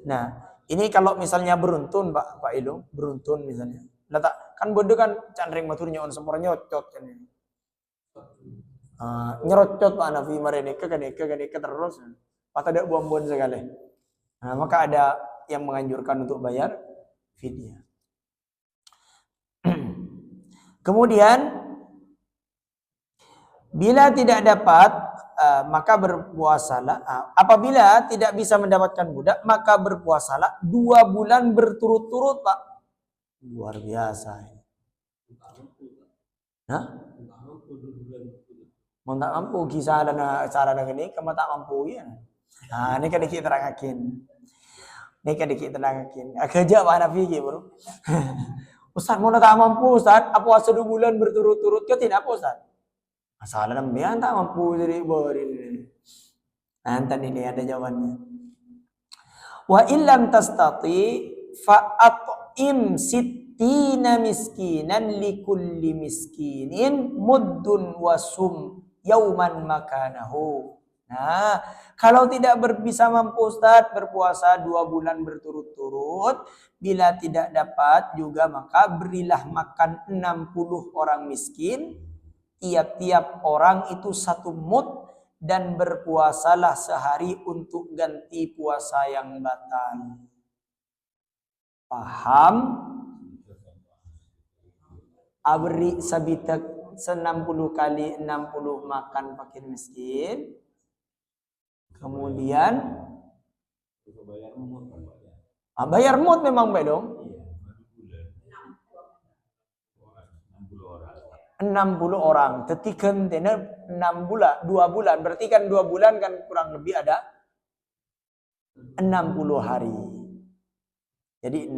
Nah, ini kalau misalnya beruntun Pak Ilung, beruntun misalnya. Letak kan bodoh kan candring maturnya on semua nyocot kan ini. Nyerocot Pak Nafi mareneka kan terus. Patah ada buang-buang sekali. Nah, maka ada yang menganjurkan untuk bayar fidyah. Kemudian bila tidak dapat maka berpuasalah. Apabila tidak bisa mendapatkan budak, maka berpuasalah 2 bulan berturut-turut, Pak. Luar biasa. Hah? Mau tak mampu kisah dan cara ini, kamu tak mampu ya. Nah, ini kan dikit terangakin. Ini kan dikit terangakin. Kerja Pak Nafi bro. Ustaz, mau tak mampu Ustaz? Puasa 2 bulan berturut-turut, kau tidak apa Ustaz? Masalah namanya tak mampu jadi borin. Nanti ini ada jawabannya. Wa illam tastati fa'at'im sittina miskinan likulli miskinin muddun wasum yauman makanahu. Nah, kalau tidak bisa mampu Ustaz berpuasa 2 bulan berturut-turut, bila tidak dapat juga maka berilah makan 60 orang miskin. Tiap-tiap orang itu 1 mud dan berpuasalah sehari untuk ganti puasa yang batal. Paham? Abri sabitak 60 kali 60 makan fakir miskin. Kemudian bayar mud memang baik dong. 60 orang. Tetikan 6 bulan, 2 bulan. Berarti kan 2 bulan kan kurang lebih ada 60 hari. Jadi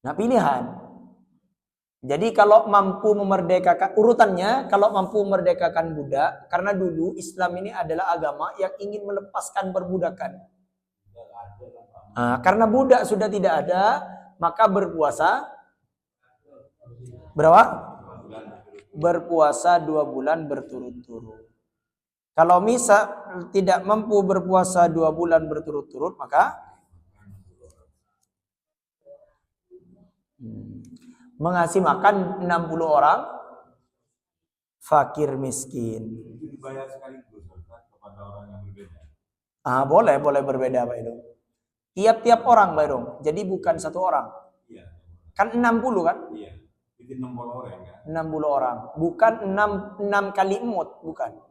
pilihan. Jadi kalau mampu memerdekakan urutannya, kalau mampu memerdekakan budak, karena dulu Islam ini adalah agama yang ingin melepaskan perbudakan. Karena budak sudah tidak ada, maka berpuasa berapa? Berpuasa 2 bulan berturut-turut. Kalau misal tidak mampu berpuasa 2 bulan berturut-turut, maka mengasih makan 60 orang fakir miskin. Itu dibayar sekaligus kepada orang yang berbeda. Boleh berbeda Pak Idung. Tiap-tiap orang Pak Idung. Jadi bukan 1 orang. Iya. Kan 60 kan? Iya. Itu 60 orang kan? 60 orang. Bukan 6 kali emut, bukan.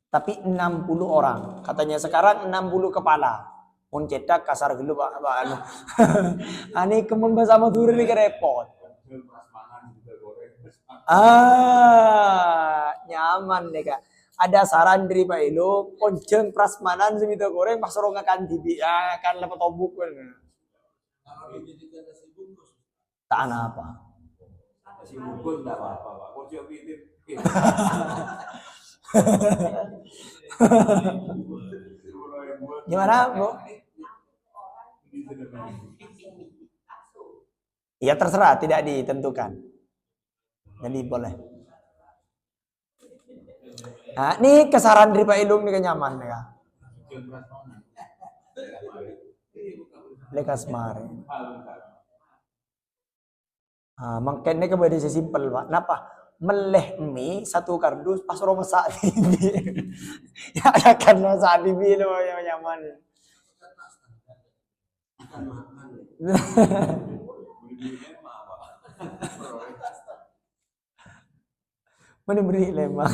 Tapi 60 orang. Katanya sekarang 60 kepala. Mun cetak kasar dulu Pak anu. Ani kemun bahasa Madura ini repot. Nyaman deh Kak. Ada saran dari Pak Ilo, konjeng prasmanan semita goreng pas orang akan tibi akan lepas tobuk kan. Tak apa. Si bungkus enggak apa-apa, Pak. Kursi pitip. Gimana, Bu? Ya terserah, tidak ditentukan. Jadi boleh. Nah, ini kesaran dari Pak Ilung ini kenyaman ya. Lekas mari. Makanya kemudian sesimpel Pak. Kenapa? Meleh mie satu kardus pas orang masak ini. Ya akan masak bibi itu yang nyaman. Mana beri lemah.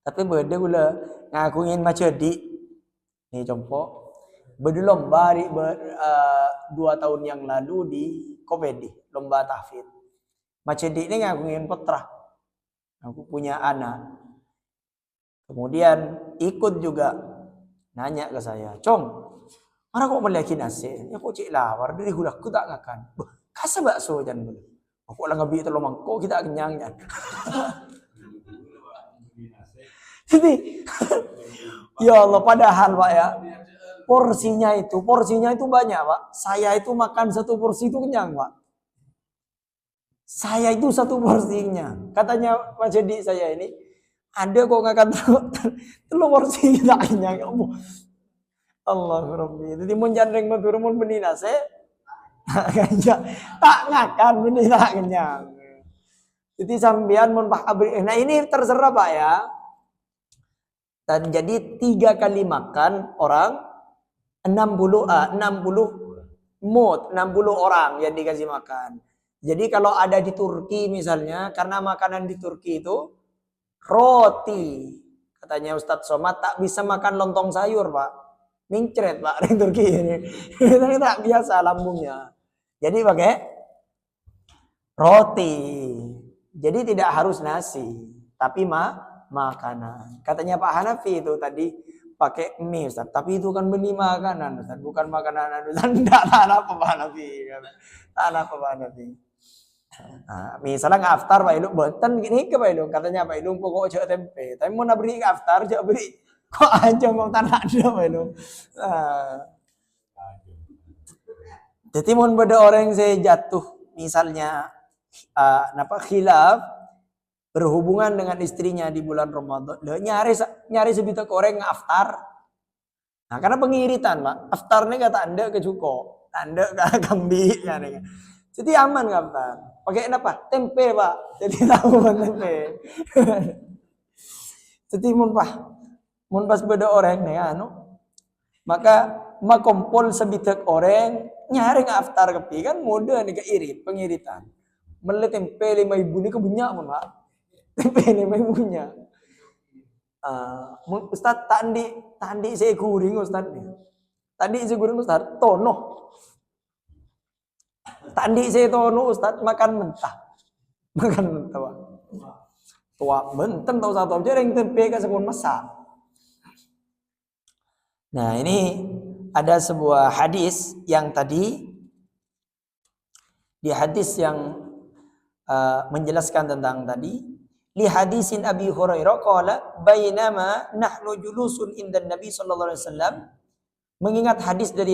Tapi beda gula ngaku ingin macam di ni contoh beda lomba 2 tahun yang lalu di komedi lomba tahfidz. Macam di ini ngaku ingin putra. Aku punya anak. Kemudian ikut juga nanya ke saya, "Cong, mana kok melihat nasi? Ya kok cik lawar dari hudak ku tak ngakan. Kasa bakso jan boleh. Aku lah ngabi telur mangkok kita kenyang jan." Jadi ya Allah, padahal Pak ya, porsinya itu banyak Pak. Saya itu makan satu porsi itu kenyang Pak. Saya itu satu porsinya. Katanya Pak Jadi saya ini, ada kok ngakan telur porsi tak kenyang. Ya Allah. Allahu Rabbi. Jadi mun jandreng matur mun benih nase tak ngakan benih tak kenyang. Jadi sambian mun Pak Abri. Nah ini terserah Pak ya. Dan jadi 3 kali makan orang 60 orang yang dikasih makan. Jadi kalau ada di Turki misalnya, karena makanan di Turki itu roti. Katanya Ustadz Somad tak bisa makan lontong sayur Pak. Mincret Pak di Turki ini. Ini tak biasa lambungnya. Jadi pakai roti. Jadi tidak harus nasi, tapi makanan. Katanya Pak Hanafi itu tadi pakai mie Ustaz, tapi itu kan benih makanan Ustaz, bukan makanan Ustaz. Tak apa Pak Hanafi. Tak apa Pak Hanafi. Nah, misalnya ngaftar Pak Ilung, boten gini ke Pak Ilung, katanya Pak Ilung pokok jauh tempe. Tapi mau beri ngaftar jauh beri kok aja mau tanah ada Pak Ilung. Jadi mau beda orang yang saya jatuh misalnya khilaf berhubungan dengan istrinya di bulan Ramadan, nyari sebitak orang ngaftar. Nah, karena pengiritan Pak, aftar ini kata anda ke cuko, anda ke kambing, jadi aman ngaftar. Pakai apa? Tempe Pak, jadi tahu tempe. Jadi mun pas beda orang nih, maka makompol sebitak orang nyari ngaftar kepi kan mudah nih keirit pengiritan. Mele tempe 5.000 ini kebanyak mun Pak. Tempe 5.000-nya. Ustaz tadi saya guring Ustaz nih. Tadi saya guring Ustaz tono. Tadi saya tono Ustaz makan mentah. Makan mentah Pak. Tua benten tahu satu aja yang tempe ke sebelum masak. Nah, ini ada sebuah hadis yang tadi di hadis yang menjelaskan tentang tadi li hadisin Abi Hurairah qala bainama nahnu julusun indan Nabi sallallahu alaihi wasallam, mengingat hadis dari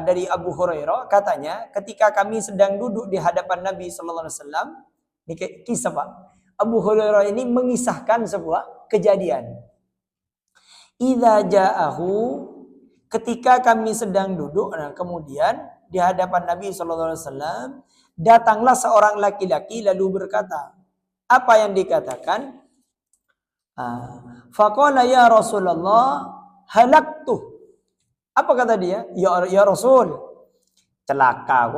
dari Abu Hurairah katanya ketika kami sedang duduk di hadapan Nabi sallallahu alaihi wasallam, ini kisah Pak. Abu Hurairah ini mengisahkan sebuah kejadian. Idza ja'ahu, ketika kami sedang duduk, nah kemudian di hadapan Nabi sallallahu alaihi wasallam datanglah seorang laki-laki lalu berkata, apa yang dikatakan? Faqala ya Rasulullah halaktu. Apa kata dia? Ya Rasul, celaka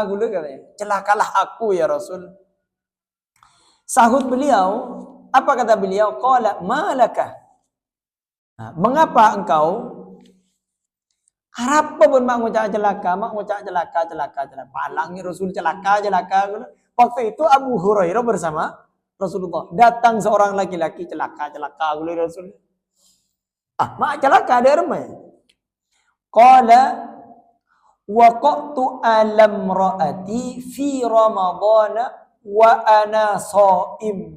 gula katanya. Celakalah aku ya Rasul. Sahut beliau, apa kata beliau? Qala malaka. Mengapa engkau? Harap pun mak ngucap celaka. Palangi Rasul celaka. Waktu itu Abu Hurairah bersama Rasulullah. Datang seorang laki-laki celaka oleh Rasul. Mak celaka ada remeh. Qala waqtu alam raati fi Ramadhan wa ana shaim.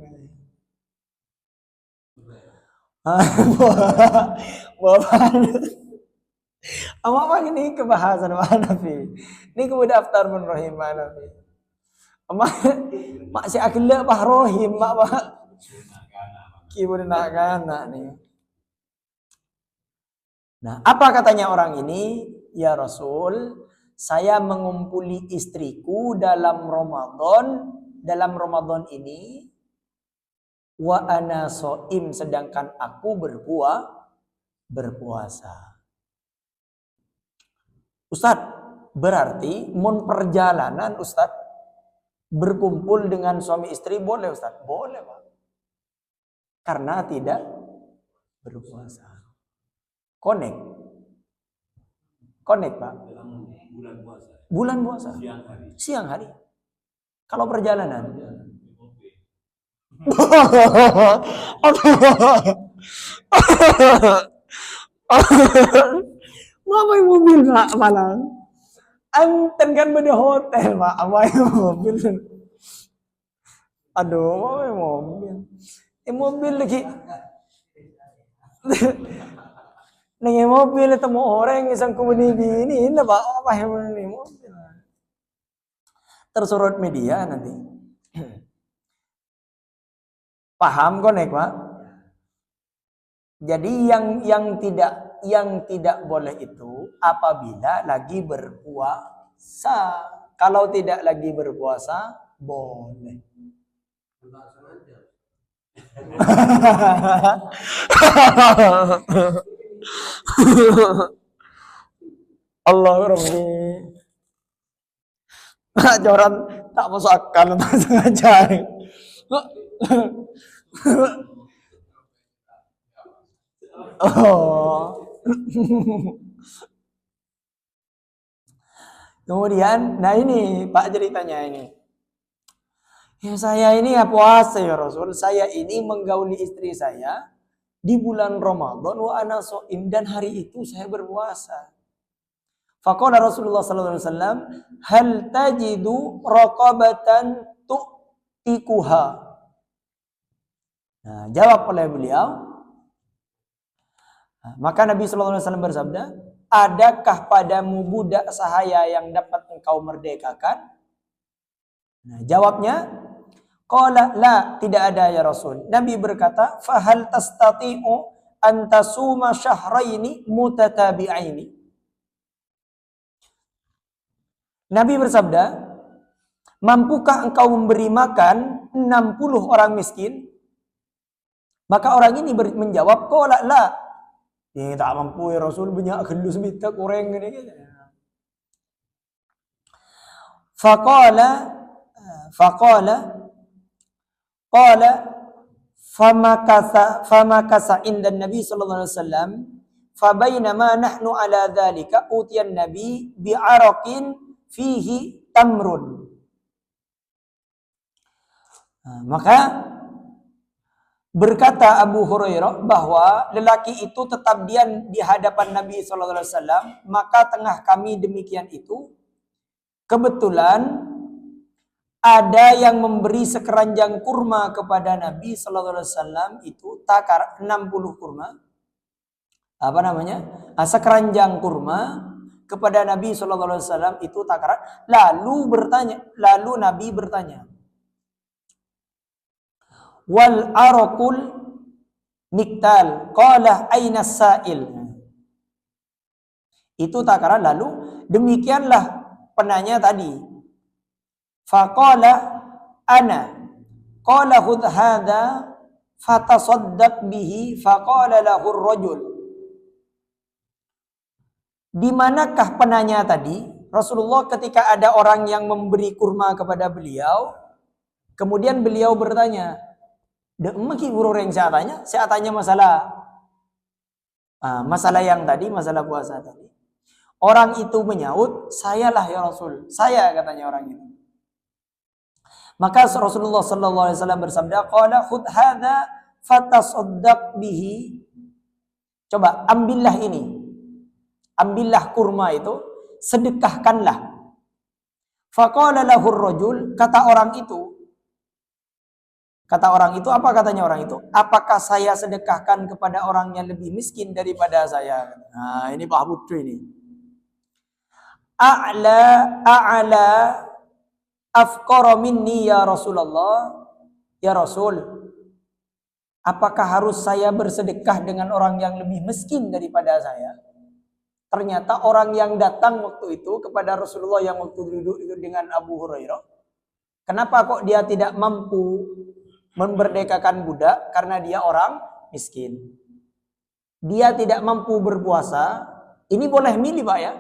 Ama ini kebahasan Hanafi. Ini kemudian daftar menrohim Hanafi. Ama mak si akila bah rohim mak bah kibun nak kana nih. Nah, apa katanya orang ini? Ya Rasul, saya mengumpuli istriku dalam Ramadan ini wa ana soim, sedangkan aku berpuasa. Ustadz, berarti mun perjalanan Ustadz berkumpul dengan suami istri boleh Ustadz? Boleh Pak. Karena tidak berpuasa. Connect Pak. Bulan puasa. Bulan puasa. Siang hari. Kalau perjalanan. Mama mobil Pak malang. Anten kan beda hotel Pak. Apa mobil? Aduh, mama mobil. Mobil lagi. Neng mobil temu orang isang kumuni ini Pak. Apa yang ini mobil? Tersorot media nanti. Paham konek Pak? Jadi yang tidak boleh itu apabila lagi berpuasa. Kalau tidak lagi berpuasa boleh. Allah Rabbi. Joran tak masuk akal untuk sengaja. Oh. Kemudian, nah ini Pak ceritanya ini. Ya saya ini ya puasa ya Rasul. Saya ini menggauli istri saya di bulan Ramadan wa ana shaim, dan hari itu saya berpuasa. Faqala Rasulullah sallallahu alaihi wasallam, "Hal tajidu raqabatan tu'tikuha?" Nah, jawab oleh beliau. Maka Nabi sallallahu alaihi wasallam bersabda, "Adakah padamu budak sahaya yang dapat engkau merdekakan?" Nah, jawabnya, qala la, tidak ada ya Rasul. Nabi berkata, "Fahal tastati'u an tasuma syahraini mutatabi'aini?" Nabi bersabda, "Mampukah engkau memberi makan 60 orang miskin?" Maka orang ini menjawab, qala la. Ya, tak mampu ya Rasul, banyak gelus minta kurang gini. Faqala famakasa inda Nabi sallallahu alaihi wasallam, fabainama nahnu ala dzalika utiyan Nabi bi'araqin fihi tamrun. Maka berkata Abu Hurairah bahwa lelaki itu tetap diam di hadapan Nabi sallallahu alaihi wasallam, maka tengah kami demikian itu kebetulan ada yang memberi sekeranjang kurma kepada Nabi sallallahu alaihi wasallam, itu takar 60 kurma. Apa namanya? Sekeranjang kurma kepada Nabi sallallahu alaihi wasallam itu takar. Lalu Nabi bertanya, wal araqul miktal qala aina sa'il. Itu takaran. Lalu demikianlah penanya tadi. Faqala ana qala khudh hadha fatasaddaq bihi faqala lahu ar-rajul. Di manakah penanya tadi? Rasulullah ketika ada orang yang memberi kurma kepada beliau, kemudian beliau bertanya, "Maki burung saya tanya masalah yang tadi, masalah puasa tadi." Orang itu menyaut, "Sayalah ya Rasul." Saya, katanya orang itu. Maka Rasulullah sallallahu alaihi wasallam bersabda, "Qala khudh hadza fatasaddaq bihi." Coba ambillah ini. Ambillah kurma itu, sedekahkanlah. Faqala lahu ar-rajul, kata orang itu, Kata orang itu, apa katanya orang itu? Apakah saya sedekahkan kepada orang yang lebih miskin daripada saya? Nah, ini Pak Budu ini. A'la afqara minni ya Rasulullah. Ya Rasul, apakah harus saya bersedekah dengan orang yang lebih miskin daripada saya? Ternyata orang yang datang waktu itu kepada Rasulullah yang waktu duduk dengan Abu Hurairah, kenapa kok dia tidak mampu memerdekakan budak? Karena dia orang miskin. Dia tidak mampu berpuasa. Ini boleh milih Pak ya.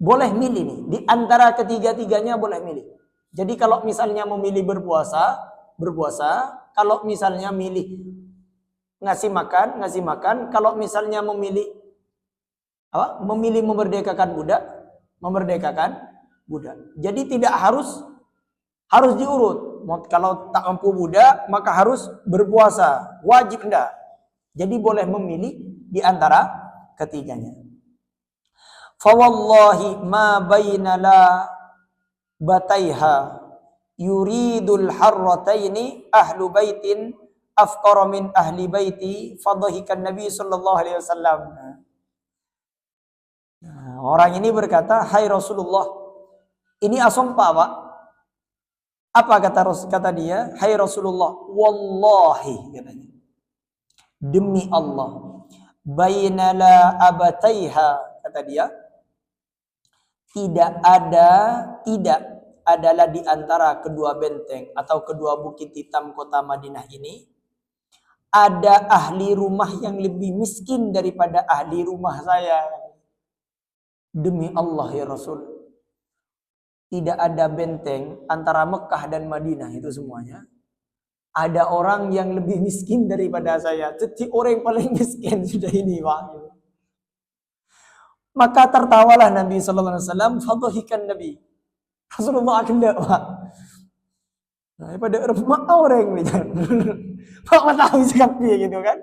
Boleh milih nih. Di antara ketiga-tiganya boleh milih. Jadi kalau misalnya memilih berpuasa. Kalau misalnya milih ngasih makan. Kalau misalnya memilih memerdekakan budak. Jadi tidak harus diurut. Kalau tak mampu budak maka harus berpuasa. Wajib enggak. Jadi boleh memilih di antara ketiganya. Fa wallahi ma baina la bataiha yuridul harrataini ahlu baitin afqara min ahli baiti fadhahikan Nabi sallallahu alaihi wasallam. Orang ini berkata, "Hai Rasulullah, ini asompa, Pak." Apa kata dia? "Hai Rasulullah, wallahi," katanya. Demi Allah, bainala abataiha, kata dia, tidak adalah di antara kedua benteng atau kedua bukit hitam kota Madinah ini ada ahli rumah yang lebih miskin daripada ahli rumah saya. Demi Allah ya Rasul, tidak ada benteng antara Mekah dan Madinah itu semuanya. Ada orang yang lebih miskin daripada saya. Jadi orang yang paling miskin sudah ini, Pak. Maka tertawalah Nabi sallallahu alaihi wasallam, fadhahikan Nabi. Rasulullah akhlak, Pak. Daripada rumah orang gitu. Pak tahu sekali gitu kan.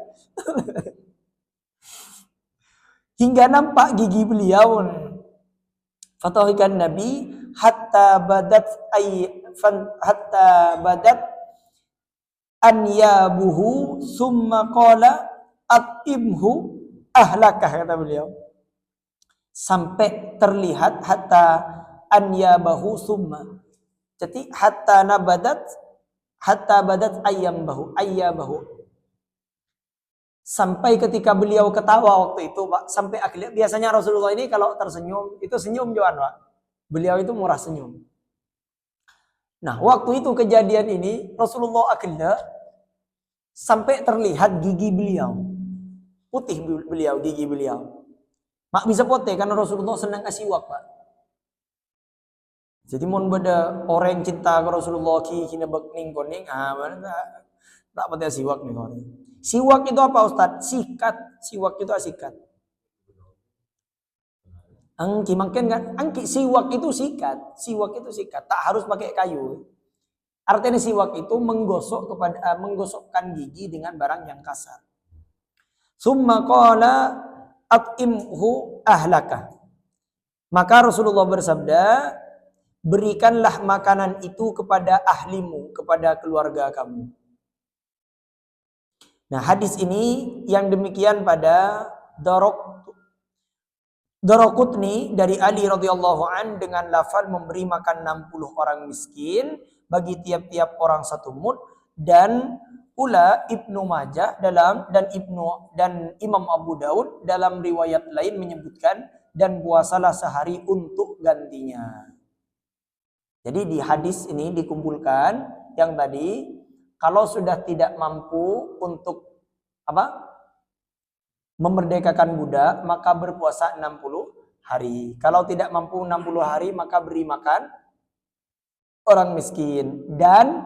Hingga nampak gigi beliau. Fadhahikan Nabi hatta badat anyabuhu summa qala atimhu ahlakah, kata beliau. Sampai terlihat hatta anyabahu summa. Jadi hatta badat ayyabahu. Sampai ketika beliau ketawa waktu itu, Pak, sampai akhirnya biasanya Rasulullah ini kalau tersenyum itu senyum Johan, Pak. Beliau itu murah senyum. Nah, waktu itu kejadian ini Rasulullah akhirnya sampai terlihat gigi beliau. Putih beliau, gigi beliau. Mak bisa putih karena Rasulullah senang kasih siwak, Pak. Jadi mon beda orang cinta ke Rasulullah kina bekning koning, mana tak putih siwak nih koning. Siwak itu apa Ustaz? Sikat. Siwak itu sikat. Angki makin kan? Angki siwak itu sikat. Tak harus pakai kayu. Artinya siwak itu menggosokkan gigi dengan barang yang kasar. Summa qala at'imhu ahlaka. Maka Rasulullah bersabda, berikanlah makanan itu kepada ahlimu, kepada keluarga kamu. Nah, hadis ini yang demikian pada Daraqutni dari Ali radhiyallahu an dengan lafal memberi makan 60 orang miskin bagi tiap-tiap orang satu mud, dan pula Ibnu Majah dan Imam Abu Daud dalam riwayat lain menyebutkan dan puasalah sehari untuk gantinya. Jadi di hadis ini dikumpulkan yang tadi, kalau sudah tidak mampu untuk memerdekakan budak, maka berpuasa 60 hari. Kalau tidak mampu 60 hari, maka beri makan orang miskin. Dan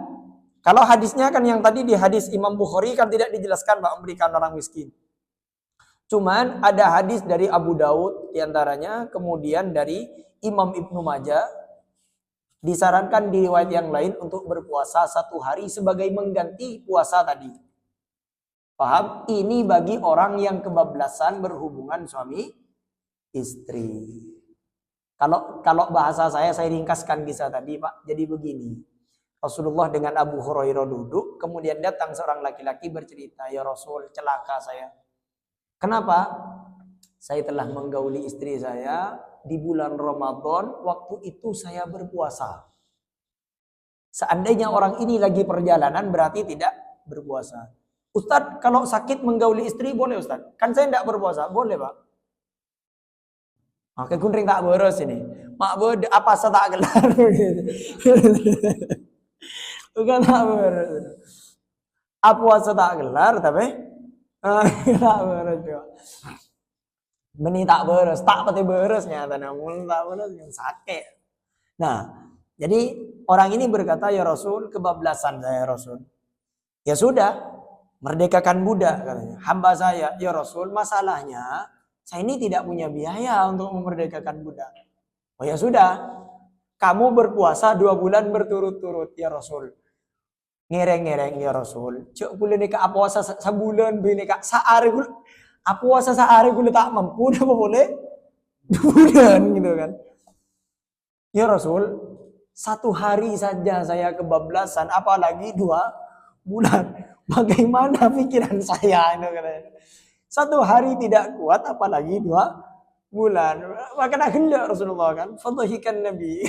kalau hadisnya kan yang tadi di hadis Imam Bukhari kan tidak dijelaskan Pak memberikan orang miskin. Cuman ada hadis dari Abu Daud diantaranya, kemudian dari Imam Ibnu Majah, disarankan di riwayat yang lain untuk berpuasa 1 hari sebagai mengganti puasa tadi. Paham? Ini bagi orang yang kebablasan berhubungan suami istri. Kalau bahasa saya ringkaskan kisah tadi, Pak. Jadi begini. Rasulullah dengan Abu Hurairah duduk, kemudian datang seorang laki-laki bercerita, "Ya Rasul, celaka saya." "Kenapa?" "Saya telah menggauli istri saya di bulan Ramadan, waktu itu saya berpuasa. Seandainya orang ini lagi perjalanan berarti tidak berpuasa." "Ustadz, kalau sakit menggauli istri boleh Ustadz? Kan saya tidak berpuasa." "Boleh Pak." Oke, kunring tak beres ini. "Mak bode apa saya tak gelar?" Bukan tak beres. Apa puasa tak gelar tapi tak beres juga. Benih tak beres, tak pati beresnya namun tak beres yang sakit. Nah, jadi orang ini berkata, "Ya Rasul, kebablasan saya Rasul." "Ya sudah, merdekakan budak," katanya. "Hamba saya." "Ya Rasul, masalahnya saya ini tidak punya biaya untuk memerdekakan budak." "Oh ya sudah, kamu berpuasa 2 bulan berturut-turut." "Ya Rasul." "Ngereng-ngereng ya Rasul. Cuk kula nek puasa sebulan bini kak sehari kula puasa sehari kula tak mampu apa boleh 2 bulan gitu kan." "Ya Rasul, 1 hari saja saya kebablasan apalagi 2 bulan. Bagaimana pikiran saya?" itu katanya. 1 hari tidak kuat apalagi 2 bulan. Makanya hendak Rasulullah kan. Fadhahikan Nabi.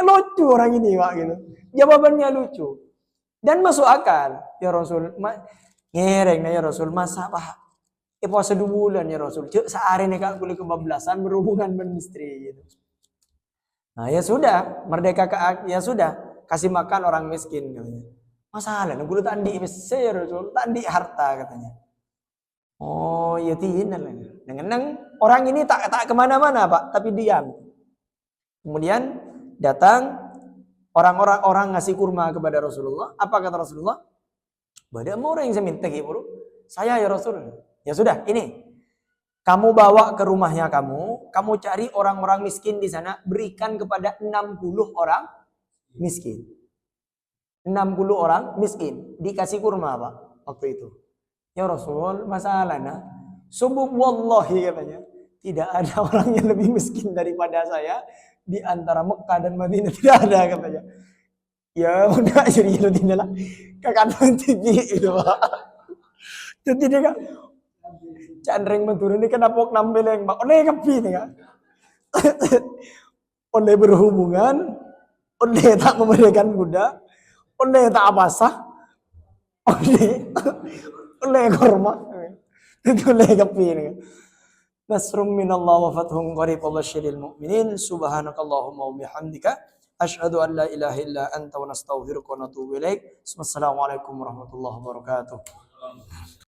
Lucu orang ini Pak gitu. Jawabannya lucu. Dan masuk akal. "Ya Rasul, ngereng ya Rasul, masa Pak? Puasa 2 bulan ya Rasul. Cuk sehari nih kak kulit kebablasan berhubungan dengan istri gitu." Nah ya sudah, merdeka ya sudah, kasih makan orang miskin katanya. "Masalah, kulit tandi besar Rasul, tandi harta," katanya. "Oh ya tidak lah." Dengan orang ini tak kemana-mana Pak, tapi diam. Kemudian datang orang ngasih kurma kepada Rasulullah. Apa kata Rasulullah? "Bada mau orang yang saya minta bro. Saya ya Rasul." "Ya sudah, ini kamu bawa ke rumahnya kamu cari orang-orang miskin di sana, berikan kepada 60 orang miskin." 60 orang miskin dikasih kurma Pak waktu itu. "Ya Rasul, masalahnya subuh wallahi," katanya, "tidak ada orang yang lebih miskin daripada saya di antara Mekah dan Madinah, tidak ada," katanya. "Ya udah jadi gitu lah. Kakak tinggi itu Pak." Jadi dia kak candreng menturun ini kenapa nampil yang Pak oleh kepi nih kak. Oleh berhubungan, oleh tak memberikan budak, oleh tak abasah, oleh korma. Itu oleh kepi nih. Nasrum minallah wa fathun qarib wa basyiril mu'minin. Subhanakallahumma wa bihamdika asyhadu an la ilaha illa anta wa nastaghfiruka wa natubu ilaik. Wassalamualaikum warahmatullahi wabarakatuh.